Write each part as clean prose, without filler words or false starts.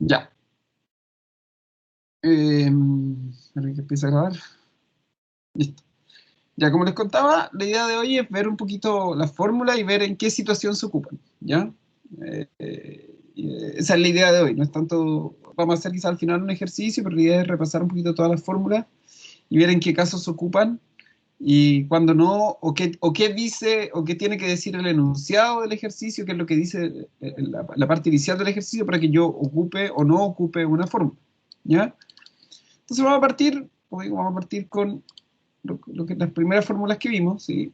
Ya. Para que empiece a grabar. Listo. Ya, como les contaba, la idea de hoy es ver un poquito la fórmula y ver en qué situación se ocupan, ¿ya? Esa es la idea de hoy, no es tanto, vamos a hacer quizá al final un ejercicio, pero la idea es repasar un poquito todas las fórmulas y ver en qué casos se ocupan y cuándo no, o qué dice, o qué tiene que decir el enunciado del ejercicio, qué es lo que dice la parte inicial del ejercicio para que yo ocupe o no ocupe una fórmula, ¿ya? Entonces vamos a partir, como digo, vamos a partir con lo que las primeras fórmulas que vimos, ¿sí?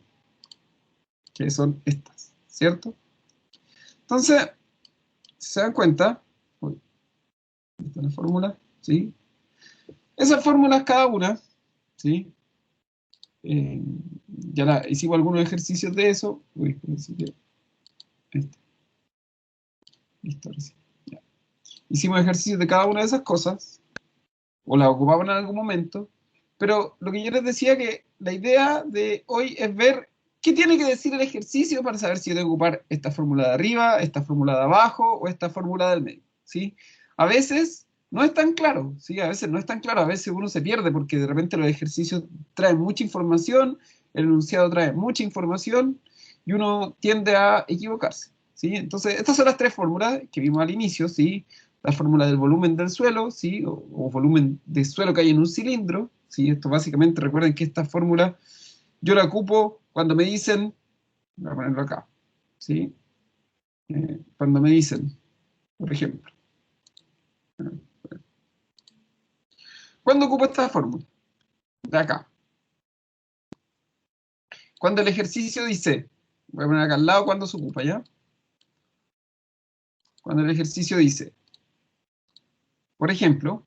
Que son estas, ¿cierto? Entonces, si se dan cuenta, uy, esta es la fórmula, ¿sí? Esas fórmulas cada una, ¿sí? Eh, hicimos algunos ejercicios de eso. Uy, así que, este, listo, ahora sí, ya. Hicimos ejercicios de cada una de esas cosas, o las ocupaban en algún momento, pero lo que yo les decía que la idea de hoy es ver qué tiene que decir el ejercicio para saber si yo tengo que ocupar esta fórmula de arriba, esta fórmula de abajo o esta fórmula del medio, ¿sí? A veces no es tan claro, ¿sí? A veces no es tan claro, a veces uno se pierde porque de repente los ejercicios traen mucha información, el enunciado trae mucha información y uno tiende a equivocarse, ¿sí? Entonces, estas son las tres fórmulas que vimos al inicio, ¿sí? La fórmula del volumen del suelo, ¿sí? O volumen de suelo que hay en un cilindro, ¿sí? Esto básicamente, recuerden que esta fórmula yo la ocupo cuando me dicen, voy a ponerlo acá, ¿sí? Cuando me dicen, por ejemplo, ¿cuándo ocupo esta fórmula? De acá. Cuando el ejercicio dice, voy a poner acá al lado cuando se ocupa, ¿ya? Cuando el ejercicio dice, por ejemplo,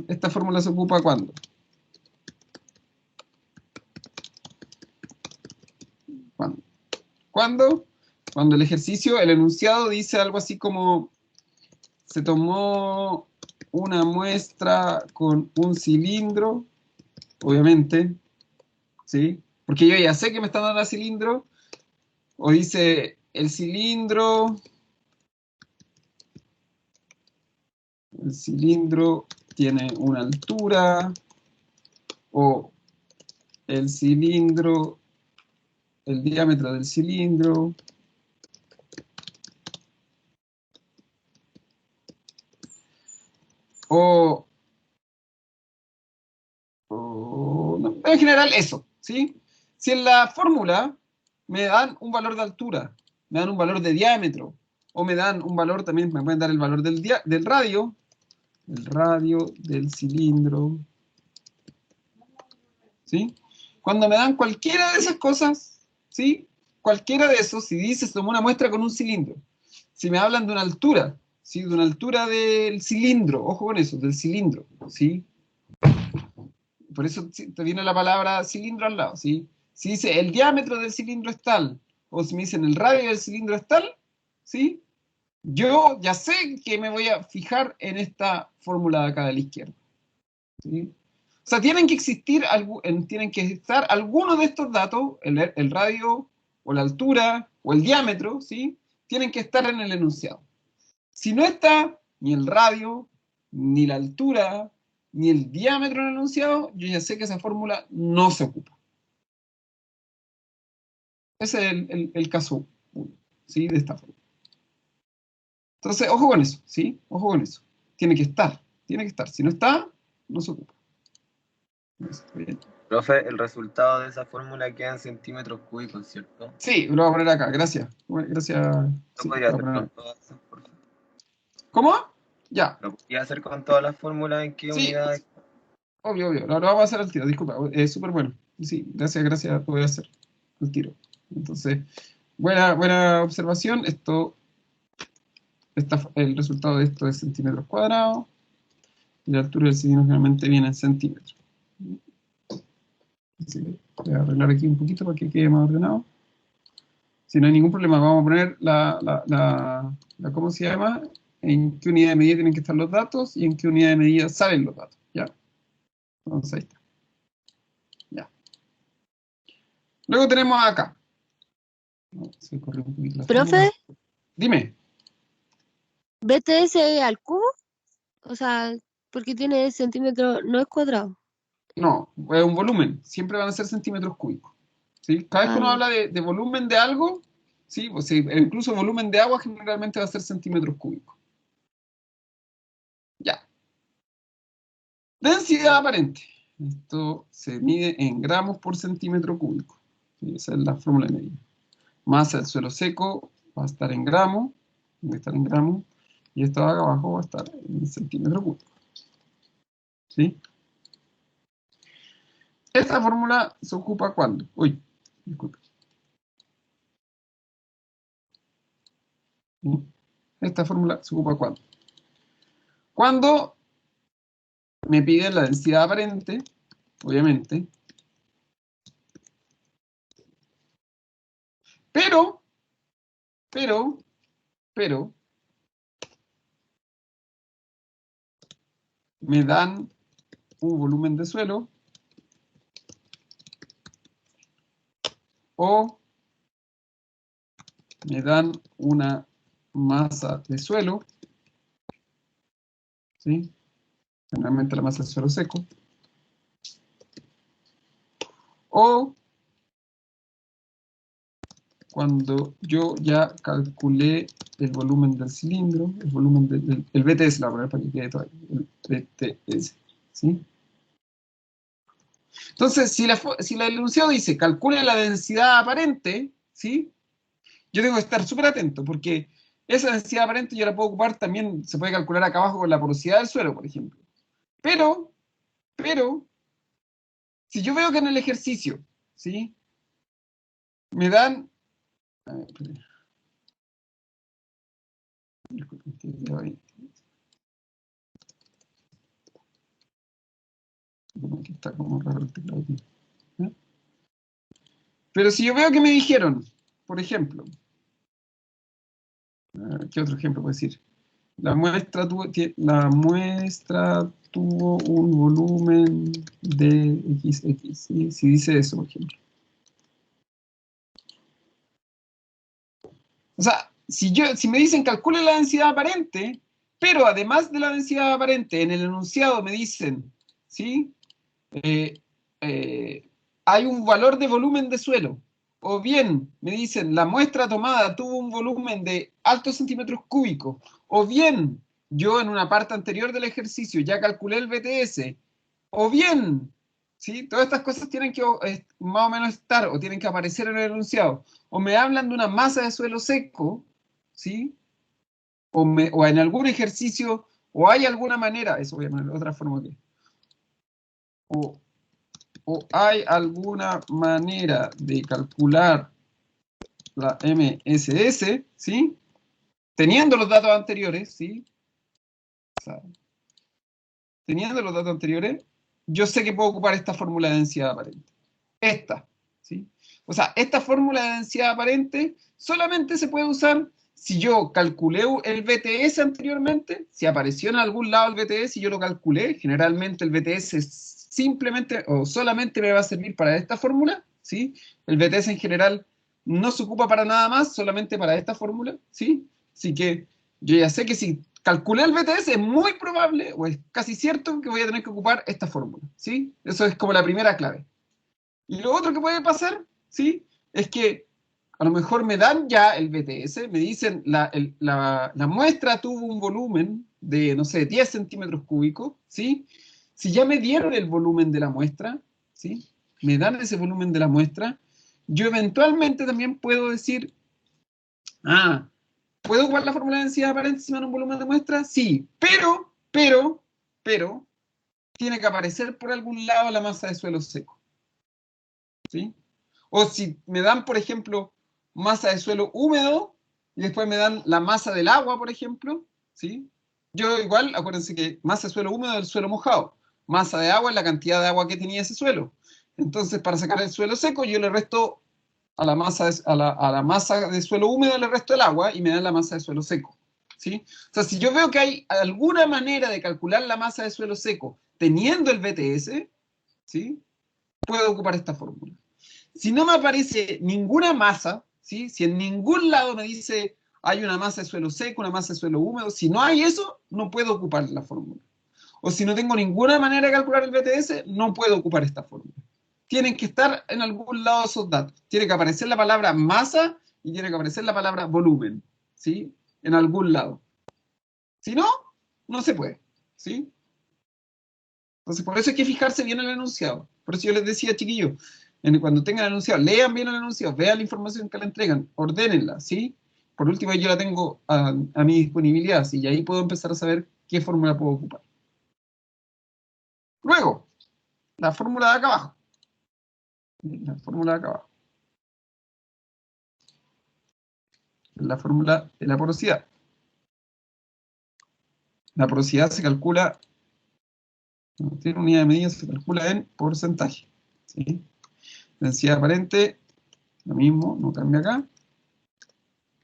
esta fórmula se ocupa cuando. ¿Cuándo? ¿Cuándo? Cuando el ejercicio, el enunciado dice algo así como, se tomó una muestra con un cilindro, obviamente, ¿sí? Porque yo ya sé que me están dando el cilindro, o dice, el cilindro tiene una altura, o el cilindro, el diámetro del cilindro, o, no, en general eso, ¿sí? Si en la fórmula me dan un valor de altura, me dan un valor de diámetro, o me dan un valor también, me pueden dar el valor del radio, el radio del cilindro, ¿sí? Cuando me dan cualquiera de esas cosas, ¿sí? Cualquiera de esos, si dices, tomó una muestra con un cilindro, si me hablan de una altura, ¿sí? De una altura del cilindro, ojo con eso, del cilindro, ¿sí? Por eso te viene la palabra cilindro al lado, ¿sí? Si dice el diámetro del cilindro es tal, o si me dicen el radio del cilindro es tal, ¿sí? Yo ya sé que me voy a fijar en esta fórmula de acá de la izquierda, ¿sí? O sea, tienen que existir, tienen que estar algunos de estos datos, el radio, o la altura, o el diámetro, ¿sí? Tienen que estar en el enunciado. Si no está ni el radio, ni la altura, ni el diámetro en el enunciado, yo ya sé que esa fórmula no se ocupa. Ese es el caso 1, ¿sí? De esta forma. Entonces, ojo con eso, ¿sí? Ojo con eso. Tiene que estar, tiene que estar. Si no está, no se ocupa. ¿Está bien? Profe, el resultado de esa fórmula queda en centímetros cúbicos, ¿cierto? Sí, lo voy a poner acá, gracias. Gracias. Lo Sí, podría lo voy a hacer poner con acá. todas, por favor. ¿Cómo? Ya. Lo podría hacer con todas las fórmulas en qué Sí, unidades. obvio, obvio. Lo vamos a hacer al tiro, disculpa. Es súper bueno. Sí, gracias, gracias. Lo voy a hacer al tiro. Entonces, buena observación. El resultado de esto es centímetros cuadrados. Y la altura del cilindro generalmente viene en centímetros. Así que voy a arreglar aquí un poquito para que quede más ordenado. Si no hay ningún problema, vamos a poner ¿cómo se llama? En qué unidad de medida tienen que estar los datos y en qué unidad de medida salen los datos. ¿Ya? Entonces ahí está. Ya. Luego tenemos acá. No, se corrió un poquito la Profe, fórmula. Dime. BTS al cubo, o sea, porque tiene centímetro, no es cuadrado. No, es un volumen. Siempre van a ser centímetros cúbicos. ¿Sí? Cada vez que Ah, uno ya. habla de volumen de algo, ¿sí? O sea, incluso volumen de agua generalmente va a ser centímetros cúbicos. Ya. Densidad aparente. Esto se mide en gramos por centímetro cúbico. ¿Sí? Esa es la fórmula de medida. Masa del suelo seco va a estar en gramos, va a estar en gramos, y esto de acá abajo va a estar en centímetro cúbico. ¿Sí? Esta fórmula se ocupa cuando. Uy, disculpe. ¿Sí? Esta fórmula se ocupa cuando. Cuando me piden la densidad aparente, obviamente, pero, pero, pero, me dan un volumen de suelo o me dan una masa de suelo, ¿sí? Generalmente la masa de suelo seco, o cuando yo ya calculé el volumen del cilindro, el volumen del el BTS, la voy a poner para que quede todo ahí, el BTS, ¿sí? Entonces, si el enunciado dice calcule la densidad aparente, ¿sí? Yo tengo que estar súper atento, porque esa densidad aparente yo la puedo ocupar también, se puede calcular acá abajo con la porosidad del suelo, por ejemplo. Pero, pero, si yo veo que en el ejercicio, ¿sí? Me dan... A ver, disculpen, como que está como raro el teclado aquí. ¿Eh? Pero si yo veo que me dijeron, por ejemplo, ¿qué otro ejemplo puedo decir? La muestra tuvo un volumen de XX, ¿sí? Si dice eso, por ejemplo. O sea, si me dicen calcule la densidad aparente, pero además de la densidad aparente, en el enunciado me dicen, ¿sí? Eh, eh, hay un valor de volumen de suelo. O bien, me dicen, la muestra tomada tuvo un volumen de altos centímetros cúbicos. O bien, yo en una parte anterior del ejercicio ya calculé el BTS. O bien, ¿sí? Todas estas cosas tienen que más o menos estar o tienen que aparecer en el enunciado. O me hablan de una masa de suelo seco, ¿sí? O en algún ejercicio, o hay alguna manera, eso voy a poner otra forma aquí. O ¿O hay alguna manera de calcular la MSS, ¿sí? Teniendo los datos anteriores, ¿sí? O sea, teniendo los datos anteriores, yo sé que puedo ocupar esta fórmula de densidad aparente. Esta, ¿sí? O sea, esta fórmula de densidad aparente solamente se puede usar si yo calculé el BTS anteriormente, si apareció en algún lado el BTS y yo lo calculé, generalmente el BTS simplemente o solamente me va a servir para esta fórmula, ¿sí? El BTS en general no se ocupa para nada más, solamente para esta fórmula, ¿sí? Así que yo ya sé que si calculé el BTS es muy probable, o es casi cierto, que voy a tener que ocupar esta fórmula, ¿sí? Eso es como la primera clave. Y lo otro que puede pasar, ¿sí? Es que a lo mejor me dan ya el BTS, me dicen la muestra tuvo un volumen de, no sé, 10 centímetros cúbicos, ¿sí? Si ya me dieron el volumen de la muestra, ¿sí? Me dan ese volumen de la muestra, yo eventualmente también puedo decir, ah, ¿puedo ocupar la fórmula de densidad aparente si me dan un volumen de muestra? Sí, pero, tiene que aparecer por algún lado la masa de suelo seco, ¿sí? O si me dan, por ejemplo, masa de suelo húmedo y después me dan la masa del agua, por ejemplo, ¿sí? Yo igual, acuérdense que masa de suelo húmedo es el suelo mojado, masa de agua es la cantidad de agua que tenía ese suelo. Entonces, para sacar el suelo seco, yo le resto a la masa de suelo húmedo, le resto el agua y me dan la masa de suelo seco, ¿sí? O sea, si yo veo que hay alguna manera de calcular la masa de suelo seco teniendo el BTS, ¿sí? Puedo ocupar esta fórmula. Si no me aparece ninguna masa, ¿sí? Si en ningún lado me dice hay una masa de suelo seco, una masa de suelo húmedo, si no hay eso, no puedo ocupar la fórmula. O si no tengo ninguna manera de calcular el BTS, no puedo ocupar esta fórmula. Tienen que estar en algún lado esos datos. Tiene que aparecer la palabra masa y tiene que aparecer la palabra volumen, ¿sí? En algún lado. Si no, no se puede, ¿sí? Entonces, por eso hay que fijarse bien en el enunciado. Por eso yo les decía, chiquillos, cuando tengan el enunciado, lean bien el enunciado, vean la información que le entregan, ordénenla, ¿sí? Por último, yo la tengo a mi disponibilidad, ¿sí? Y ahí puedo empezar a saber qué fórmula puedo ocupar. Luego, la fórmula de acá abajo. La fórmula de acá abajo. La fórmula de la porosidad. La porosidad se calcula, no tiene unidad de medida, se calcula en porcentaje, ¿sí? Densidad aparente, lo mismo, no cambia acá.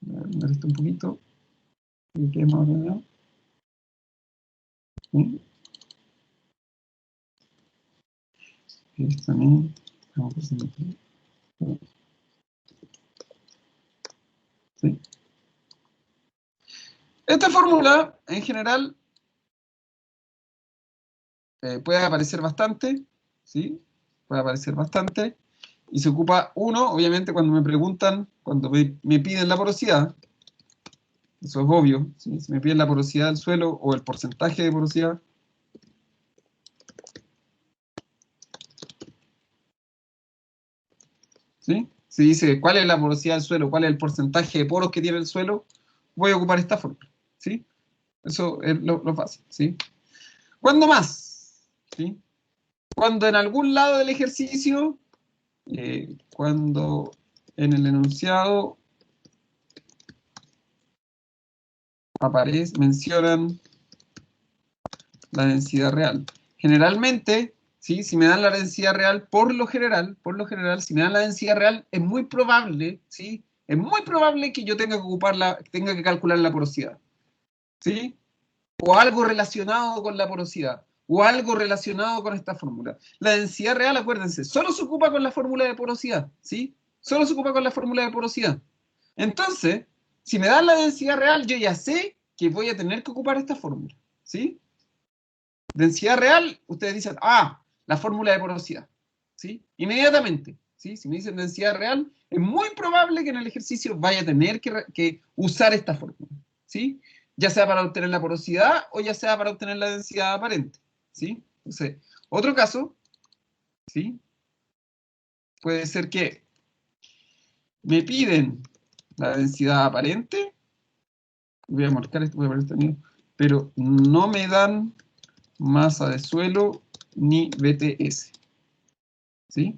Voy a cambiar esto un poquito. Y quede más ordenado. ¿Sí? Esto también. Vamos a hacer aquí. ¿Sí? Esta fórmula, en general, puede aparecer bastante, ¿sí? Puede aparecer bastante. Y se ocupa uno, obviamente, cuando me preguntan, cuando me piden la porosidad. Eso es obvio, ¿sí? Si me piden la porosidad del suelo o el porcentaje de porosidad. ¿Sí? Si dice cuál es la porosidad del suelo, cuál es el porcentaje de poros que tiene el suelo, voy a ocupar esta fórmula, ¿sí? Eso es lo fácil, ¿sí? ¿Cuándo más? ¿Sí? Cuando en algún lado del ejercicio, cuando en el enunciado mencionan la densidad real. Generalmente, ¿sí? Si me dan la densidad real, por lo general, si me dan la densidad real, es muy probable, ¿sí? Es muy probable que yo tenga que tenga que calcular la porosidad, ¿sí? O algo relacionado con la porosidad, o algo relacionado con esta fórmula. La densidad real, acuérdense, solo se ocupa con la fórmula de porosidad, ¿sí? Solo se ocupa con la fórmula de porosidad. Entonces, si me dan la densidad real, yo ya sé que voy a tener que ocupar esta fórmula, ¿sí? Densidad real, ustedes dicen, la fórmula de porosidad, ¿sí? Inmediatamente, ¿sí? Si me dicen densidad real, es muy probable que en el ejercicio vaya a tener que usar esta fórmula, ¿sí? Ya sea para obtener la porosidad o ya sea para obtener la densidad aparente, ¿sí? Entonces, otro caso, ¿sí? Puede ser que me piden la densidad aparente, voy a marcar esto, voy a poner esto mío, pero no me dan masa de suelo ni BTS, ¿sí?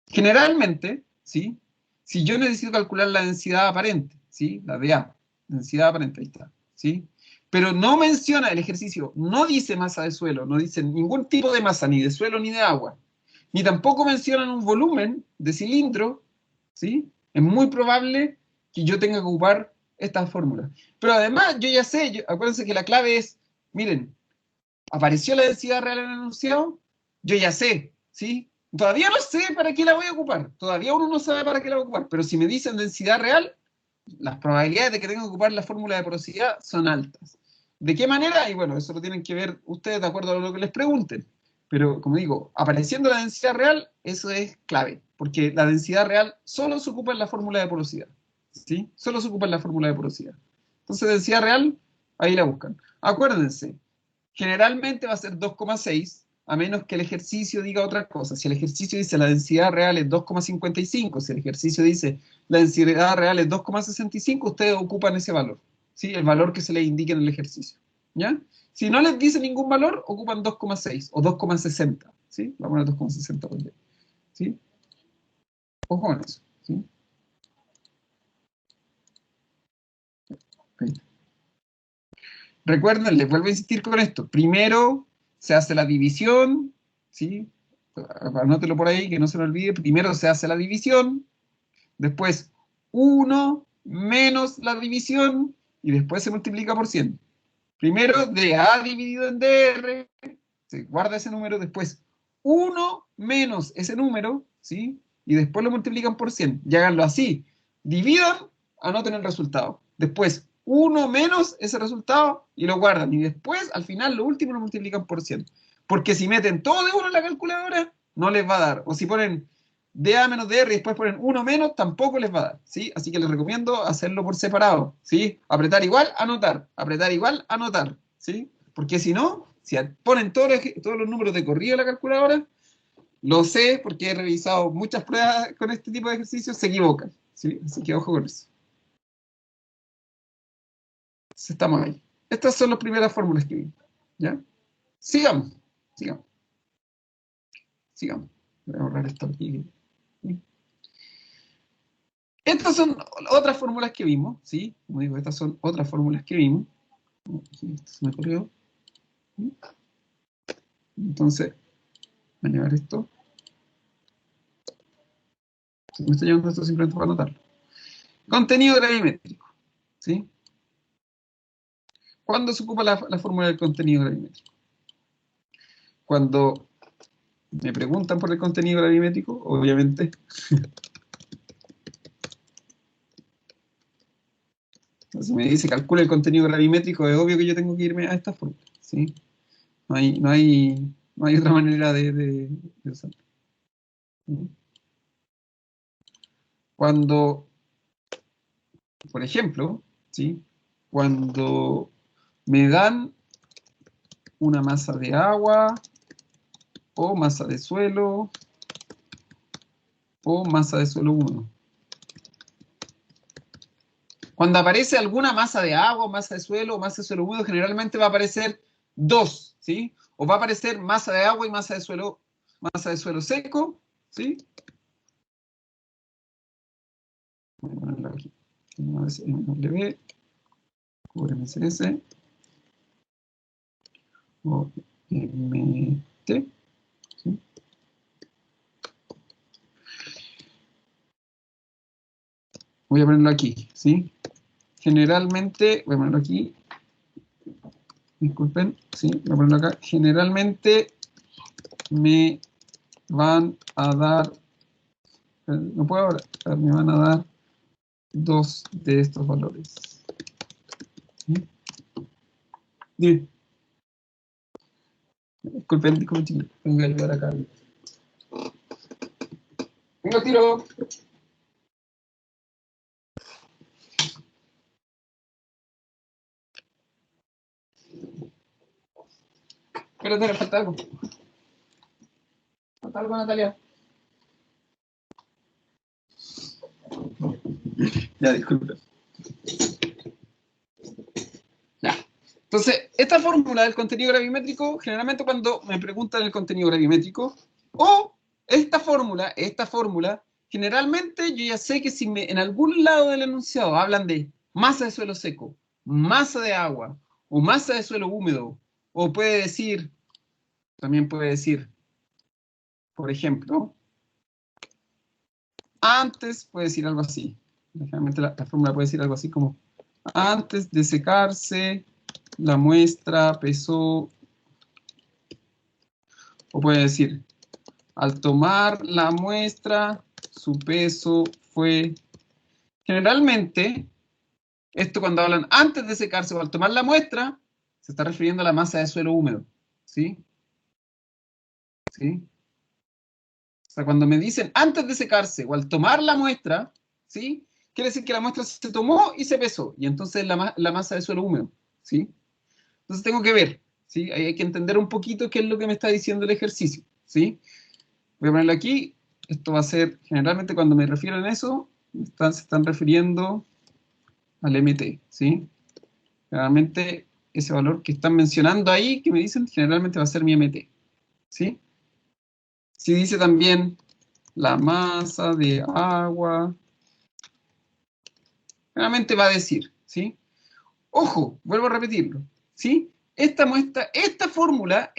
Generalmente, ¿sí? Si yo necesito calcular la densidad aparente, ¿sí? La DA, densidad aparente, ahí está, ¿sí? Pero no menciona el ejercicio, no dice masa de suelo, no dice ningún tipo de masa, ni de suelo ni de agua, ni tampoco mencionan un volumen de cilindro, ¿sí? Es muy probable que yo tenga que ocupar esta fórmula. Pero además, yo ya sé, acuérdense que la clave es, miren, apareció la densidad real en el enunciado, yo ya sé, ¿sí? Todavía no sé para qué la voy a ocupar, todavía uno no sabe para qué la voy a ocupar, pero si me dicen densidad real, las probabilidades de que tenga que ocupar la fórmula de porosidad son altas. ¿De qué manera? Y bueno, eso lo tienen que ver ustedes de acuerdo a lo que les pregunten. Pero, como digo, apareciendo la densidad real, eso es clave, porque la densidad real solo se ocupa en la fórmula de porosidad, ¿sí? Solo se ocupa en la fórmula de porosidad. Entonces, densidad real, ahí la buscan. Acuérdense, generalmente va a ser 2,6, a menos que el ejercicio diga otra cosa. Si el ejercicio dice la densidad real es 2,55, si el ejercicio dice la densidad real es 2,65, ustedes ocupan ese valor, ¿sí? El valor que se les indique en el ejercicio, ¿ya? Si no les dice ningún valor, ocupan 2,6 o 2,60, ¿sí? Vamos a poner 2,60 también, ¿sí? Ojo con eso, ¿sí? Okay. Recuerden, les vuelvo a insistir con esto. Primero se hace la división, ¿sí? Anótelo por ahí, que no se lo olvide. Primero se hace la división, después 1 menos la división, y después se multiplica por 100. Primero dA dividido en dr, se guarda ese número, después 1 menos ese número, ¿sí? y después lo multiplican por 100. Y háganlo así. Dividan, anoten el resultado. Después, 1 menos ese resultado y lo guardan. Y después, al final, lo último lo multiplican por 100. Porque si meten todo de 1 en la calculadora, no les va a dar. O si ponen DA menos DR y después ponen 1 menos, tampoco les va a dar, ¿sí? Así que les recomiendo hacerlo por separado, ¿sí? Apretar igual, anotar. Apretar igual, anotar, ¿sí? Porque si no, si ponen todos los números de corrido en la calculadora, lo sé porque he revisado muchas pruebas con este tipo de ejercicios, se equivocan, ¿sí? Así que ojo con eso. Entonces, estamos ahí. Estas son las primeras fórmulas que vi, ¿ya? Sigamos, sigamos, sigamos. Voy a borrar esto aquí. ¿Sí? Estas son otras fórmulas que vimos, ¿sí? Como digo, estas son otras fórmulas que vimos. Aquí, esto se me ocurrió. ¿Sí? Entonces, voy a llevar esto. Me estoy llevando esto simplemente para anotarlo. Contenido gravimétrico, ¿sí? ¿Cuándo se ocupa la fórmula del contenido gravimétrico? Cuando me preguntan por el contenido gravimétrico, obviamente. Entonces me dice, calcula el contenido gravimétrico, es obvio que yo tengo que irme a esta fórmula, ¿sí? No hay otra manera de usarlo. ¿Sí? Cuando, por ejemplo, ¿sí? Cuando me dan una masa de agua, o masa de suelo, o masa de suelo húmedo. Cuando aparece alguna masa de agua, masa de suelo o masa de suelo húmedo, generalmente va a aparecer dos, ¿sí? O va a aparecer masa de agua y masa de suelo seco, ¿sí? Voy a ponerlo aquí. MW, QMSS, o MT, ¿sí? Voy a ponerlo aquí, ¿sí? Generalmente, voy a ponerlo aquí, disculpen, ¿sí? Voy a ponerlo acá. Generalmente me van a dar, no puedo ahora, me van a dar dos de estos valores. ¿Sí? Dime. Disculpen, chicos. Tengo que ayudar acá. Venga, tiro. Espérate, le falta algo. Falta algo, Natalia. Ya, disculpen. Ya. Entonces, esta fórmula del contenido gravimétrico, generalmente cuando me preguntan el contenido gravimétrico, o esta fórmula, generalmente yo ya sé que si en algún lado del enunciado hablan de masa de suelo seco, masa de agua, o masa de suelo húmedo, o también puede decir, por ejemplo, antes puede decir algo así. Generalmente la fórmula puede decir algo así como, antes de secarse, la muestra pesó, o puede decir, al tomar la muestra, su peso fue... Generalmente, esto cuando hablan antes de secarse o al tomar la muestra, se está refiriendo a la masa de suelo húmedo. ¿Sí? ¿Sí? O sea, cuando me dicen antes de secarse o al tomar la muestra, ¿sí? Quiere decir que la muestra se tomó y se pesó, y entonces la masa de suelo húmedo. ¿Sí? Entonces tengo que ver, ¿sí? Ahí hay que entender un poquito qué es lo que me está diciendo el ejercicio, ¿sí? Voy a ponerlo aquí. Esto va a ser, generalmente cuando me refiero a eso, se están refiriendo al MT, ¿sí? Generalmente ese valor que están mencionando ahí, que me dicen, generalmente va a ser mi MT, ¿sí? Si dice también la masa de agua, generalmente va a decir, ¿sí? Ojo, vuelvo a repetirlo, ¿sí? Esta fórmula,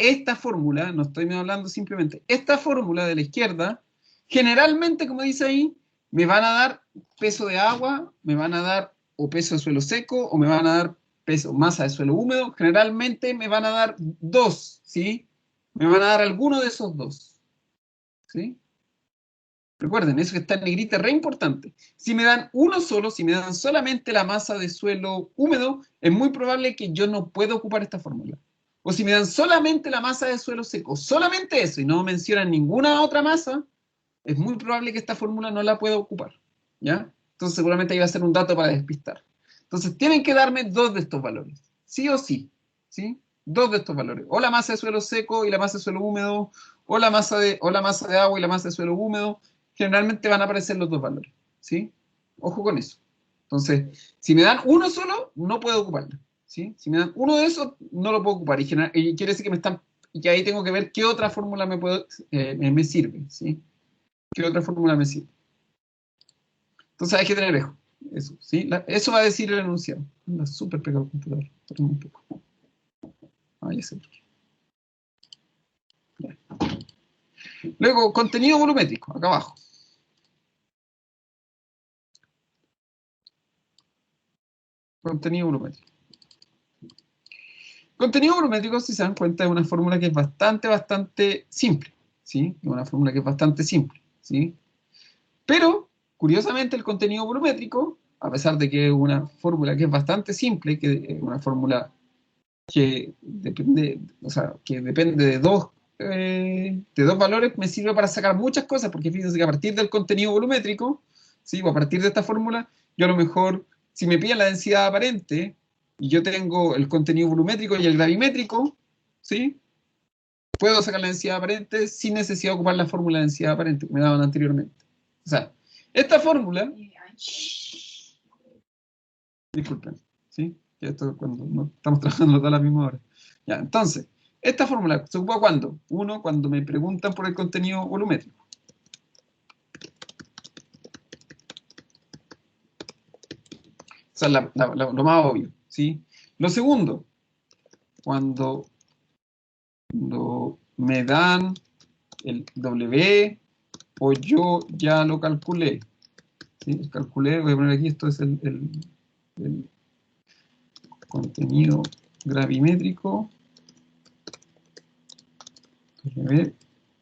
no estoy hablando simplemente, esta fórmula de la izquierda, generalmente, como dice ahí, me van a dar peso de agua, me van a dar o peso de suelo seco, o me van a dar peso, masa de suelo húmedo, generalmente me van a dar dos, ¿sí? Me van a dar alguno de esos dos, ¿sí? Recuerden, eso que está en negrita es re importante. Si me dan uno solo, si me dan solamente la masa de suelo húmedo, es muy probable que yo no pueda ocupar esta fórmula. O si me dan solamente la masa de suelo seco, solamente eso, y no mencionan ninguna otra masa, es muy probable que esta fórmula no la pueda ocupar. ¿Ya? Entonces seguramente ahí va a ser un dato para despistar. Entonces tienen que darme dos de estos valores, sí o sí. ¿Sí? Dos de estos valores. O la masa de suelo seco y la masa de suelo húmedo, o la masa de agua y la masa de suelo húmedo. Generalmente van a aparecer los dos valores. ¿Sí? Ojo con eso. Entonces, si me dan uno solo, no puedo ocuparlo. ¿Sí? Si me dan uno de esos, no lo puedo ocupar. Y quiere decir que me están. Y que ahí tengo que ver qué otra fórmula me sirve. ¿Sí? ¿Qué otra fórmula me sirve? Entonces hay que tener eso. ¿Sí? Eso va a decir el enunciado. Anda súper pegado el computador. Espérame un poco. Ahí se. Luego, contenido volumétrico, acá abajo. Contenido volumétrico. Contenido volumétrico, si se dan cuenta, es una fórmula que es bastante simple. ¿Sí? Es una fórmula que es bastante simple. ¿Sí? Pero, curiosamente, el contenido volumétrico, a pesar de que es una fórmula que es bastante simple, que es una fórmula que depende, o sea, que depende de dos valores, me sirve para sacar muchas cosas, porque fíjense que a partir del contenido volumétrico, ¿sí? O a partir de esta fórmula, yo a lo mejor, si me piden la densidad aparente, y yo tengo el contenido volumétrico y el gravimétrico, ¿sí? Puedo sacar la densidad aparente sin necesidad de ocupar la fórmula de densidad aparente que me daban anteriormente. O sea, esta fórmula, disculpen, ¿sí? Que esto es cuando no estamos trabajando todas las mismas horas. Ya, entonces, esta fórmula se ocupa cuando, uno, cuando me preguntan por el contenido volumétrico. O sea, lo más obvio, ¿sí? Lo segundo, cuando me dan el W o yo ya lo calculé. ¿Sí? Calculé, voy a poner aquí, esto es el contenido gravimétrico.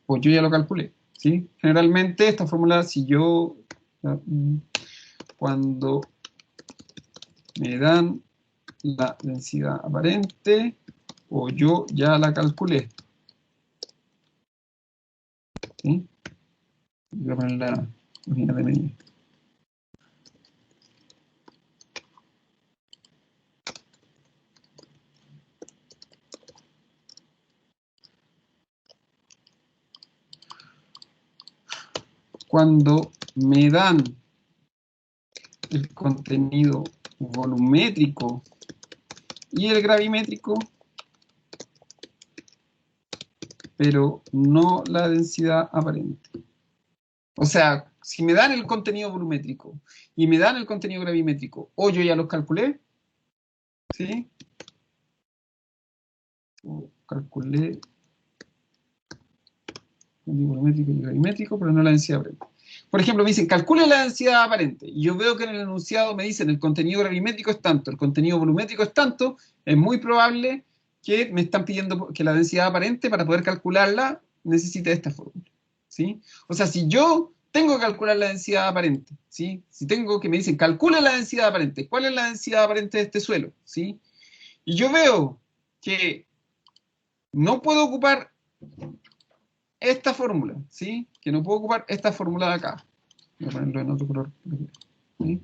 O yo ya lo calculé. ¿Sí? Generalmente esta fórmula, si yo, cuando me dan la densidad aparente, o yo ya la calculé. ¿Sí? Voy a poner la unidad de medida. Cuando me dan el contenido volumétrico y el gravimétrico, pero no la densidad aparente. O sea, si me dan el contenido volumétrico y me dan el contenido gravimétrico, o yo ya los calculé, ¿sí? O calculé el volumétrico y el gravimétrico, pero no la densidad aparente. Por ejemplo, me dicen, calcule la densidad aparente. Y yo veo que en el enunciado me dicen, el contenido gravimétrico es tanto, el contenido volumétrico es tanto, es muy probable que me están pidiendo que la densidad aparente, para poder calcularla, necesite esta fórmula. ¿Sí? O sea, si yo tengo que calcular la densidad aparente, ¿sí? Si tengo que me dicen, calcule la densidad aparente, ¿cuál es la densidad aparente de este suelo? ¿Sí? Y yo veo que no puedo ocupar esta fórmula, ¿sí? Que no puedo ocupar esta fórmula de acá. Voy a ponerlo en otro color. ¿Sí?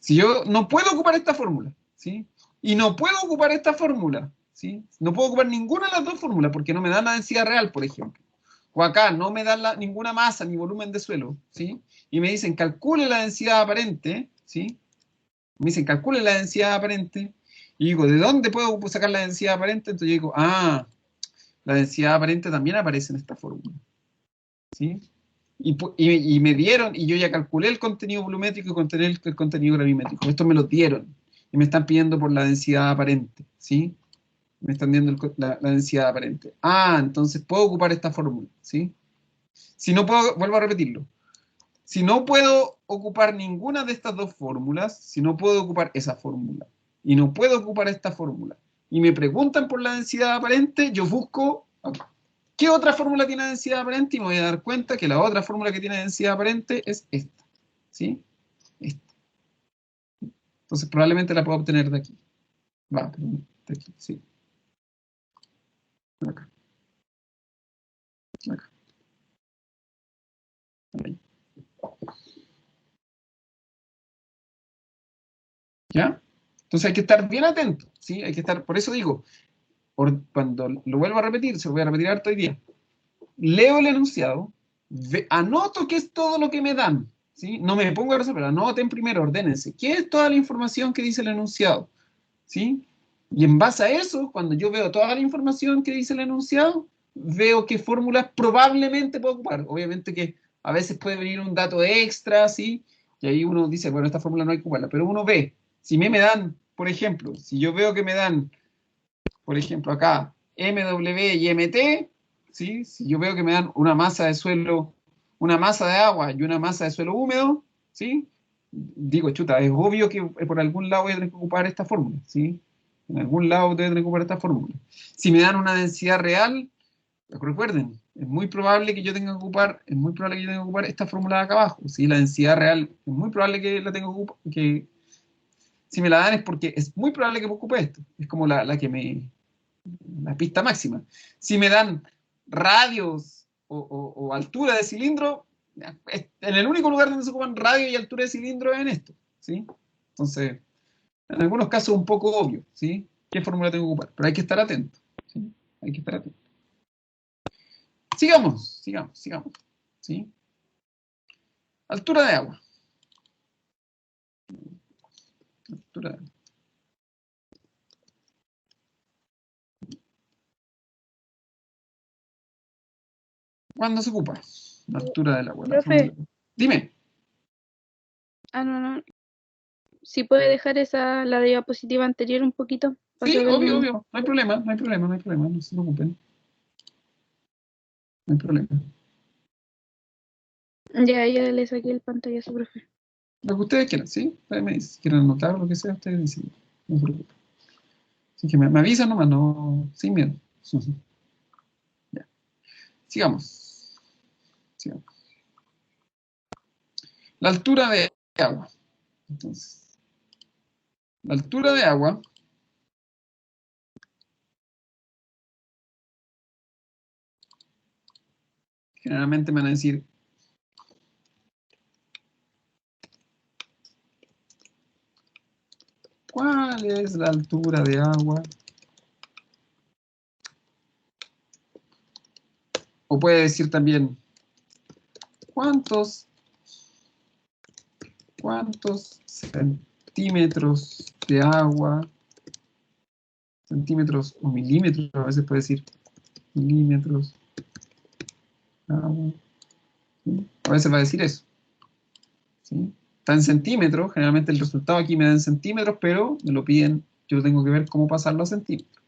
Si yo no puedo ocupar esta fórmula, ¿sí? Y no puedo ocupar esta fórmula, ¿sí? No puedo ocupar ninguna de las dos fórmulas porque no me dan la densidad real, por ejemplo. O acá no me dan ninguna masa ni volumen de suelo, ¿sí? Y me dicen, calcule la densidad aparente, ¿sí? Me dicen, calcule la densidad aparente. Y digo, ¿de dónde puedo sacar la densidad aparente? Entonces yo digo, la densidad aparente también aparece en esta fórmula, ¿sí? Y me dieron, y yo ya calculé el contenido volumétrico y el contenido gravimétrico. Esto me lo dieron. Y me están pidiendo por la densidad aparente, ¿sí? Me están dando la densidad aparente. Entonces puedo ocupar esta fórmula, ¿sí? Si no puedo, vuelvo a repetirlo. Si no puedo ocupar ninguna de estas dos fórmulas, si no puedo ocupar esa fórmula, y no puedo ocupar esta fórmula, y me preguntan por la densidad aparente, yo busco ¿Qué otra fórmula tiene densidad aparente? Y me voy a dar cuenta que la otra fórmula que tiene densidad aparente es esta, ¿sí? Esta. Entonces probablemente la puedo obtener de aquí. Va, de aquí, sí. Acá. Acá. Ahí. ¿Ya? Entonces hay que estar bien atento, ¿sí? Hay que estar, por eso digo, cuando lo vuelvo a repetir, se lo voy a repetir harto hoy día, leo el enunciado, anoto qué es todo lo que me dan, ¿sí? No me pongo a resolver, anoten primero, ordénense, ¿qué es toda la información que dice el enunciado? ¿Sí? Y en base a eso, cuando yo veo toda la información que dice el enunciado, veo qué fórmulas probablemente puedo ocupar. Obviamente que a veces puede venir un dato extra, ¿sí? Y ahí uno dice, bueno, esta fórmula no hay que ocuparla, pero uno ve, si me dan, por ejemplo, si yo veo que me dan, por ejemplo, acá, MW y MT, ¿sí? Si yo veo que me dan una masa de suelo, una masa de agua y una masa de suelo húmedo, ¿sí? Digo, chuta, es obvio que por algún lado voy a tener que ocupar esta fórmula, ¿sí? En algún lado voy a tener que ocupar esta fórmula. Si me dan una densidad real, recuerden, es muy probable que yo tenga que ocupar, es muy probable que yo tenga que ocupar esta fórmula de acá abajo, ¿sí? La densidad real, es muy probable que la tenga que ocupar, que si me la dan es porque es muy probable que me ocupe esto. Es como la que me, la pista máxima. Si me dan radios o altura de cilindro, en el único lugar donde se ocupan radio y altura de cilindro es en esto, ¿sí? Entonces, en algunos casos un poco obvio, ¿sí? ¿Qué fórmula tengo que ocupar? Pero hay que estar atento, ¿sí? Hay que estar atento. Sigamos, ¿sí? Altura de agua. Altura de agua. ¿Cuándo se ocupa? La altura del agua. La Profe. Dime. No. Si puede dejar la diapositiva anterior un poquito. Sí, Para saber obvio. No hay problema, no se preocupen. No hay problema. Ya le saqué el pantallazo, profe. Lo que ustedes quieran, ¿sí? Ustedes me dicen, si quieren anotar o lo que sea, ustedes dicen. No se preocupen. Así que me avisan nomás, no, sin miedo. Ya. Sigamos. La altura de agua. Entonces, la altura de agua generalmente me van a decir ¿cuál es la altura de agua? O puede decir también ¿cuántos centímetros de agua? Centímetros o milímetros, a veces puede decir milímetros de agua. ¿Sí? A veces va a decir eso. ¿Sí? Está en centímetros, generalmente el resultado aquí me da en centímetros, pero me lo piden, yo tengo que ver cómo pasarlo a centímetros.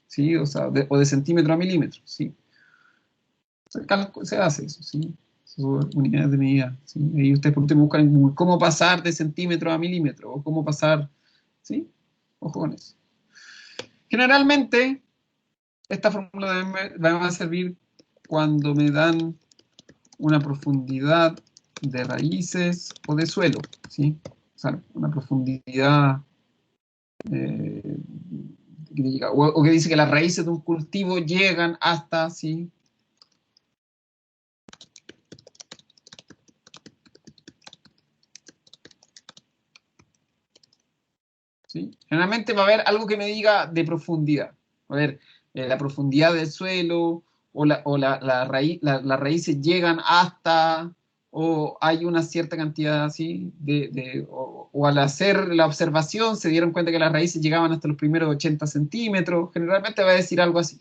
¿Sí? O sea, de centímetro a milímetro. ¿Sí? Se hace eso, ¿sí? Son unidades de medida. ¿Sí? Y ustedes por último buscan en Google cómo pasar de centímetro a milímetro, o cómo pasar, ¿sí? Ojo con eso. Generalmente, esta fórmula me va a servir cuando me dan una profundidad de raíces o de suelo, ¿sí? O sea, una profundidad o que dice que las raíces de un cultivo llegan hasta, ¿sí? ¿Sí? Generalmente va a haber algo que me diga de profundidad. A ver, la profundidad del suelo o las raíces llegan hasta, o hay una cierta cantidad así, o al hacer la observación se dieron cuenta que las raíces llegaban hasta los primeros 80 centímetros. Generalmente va a decir algo así.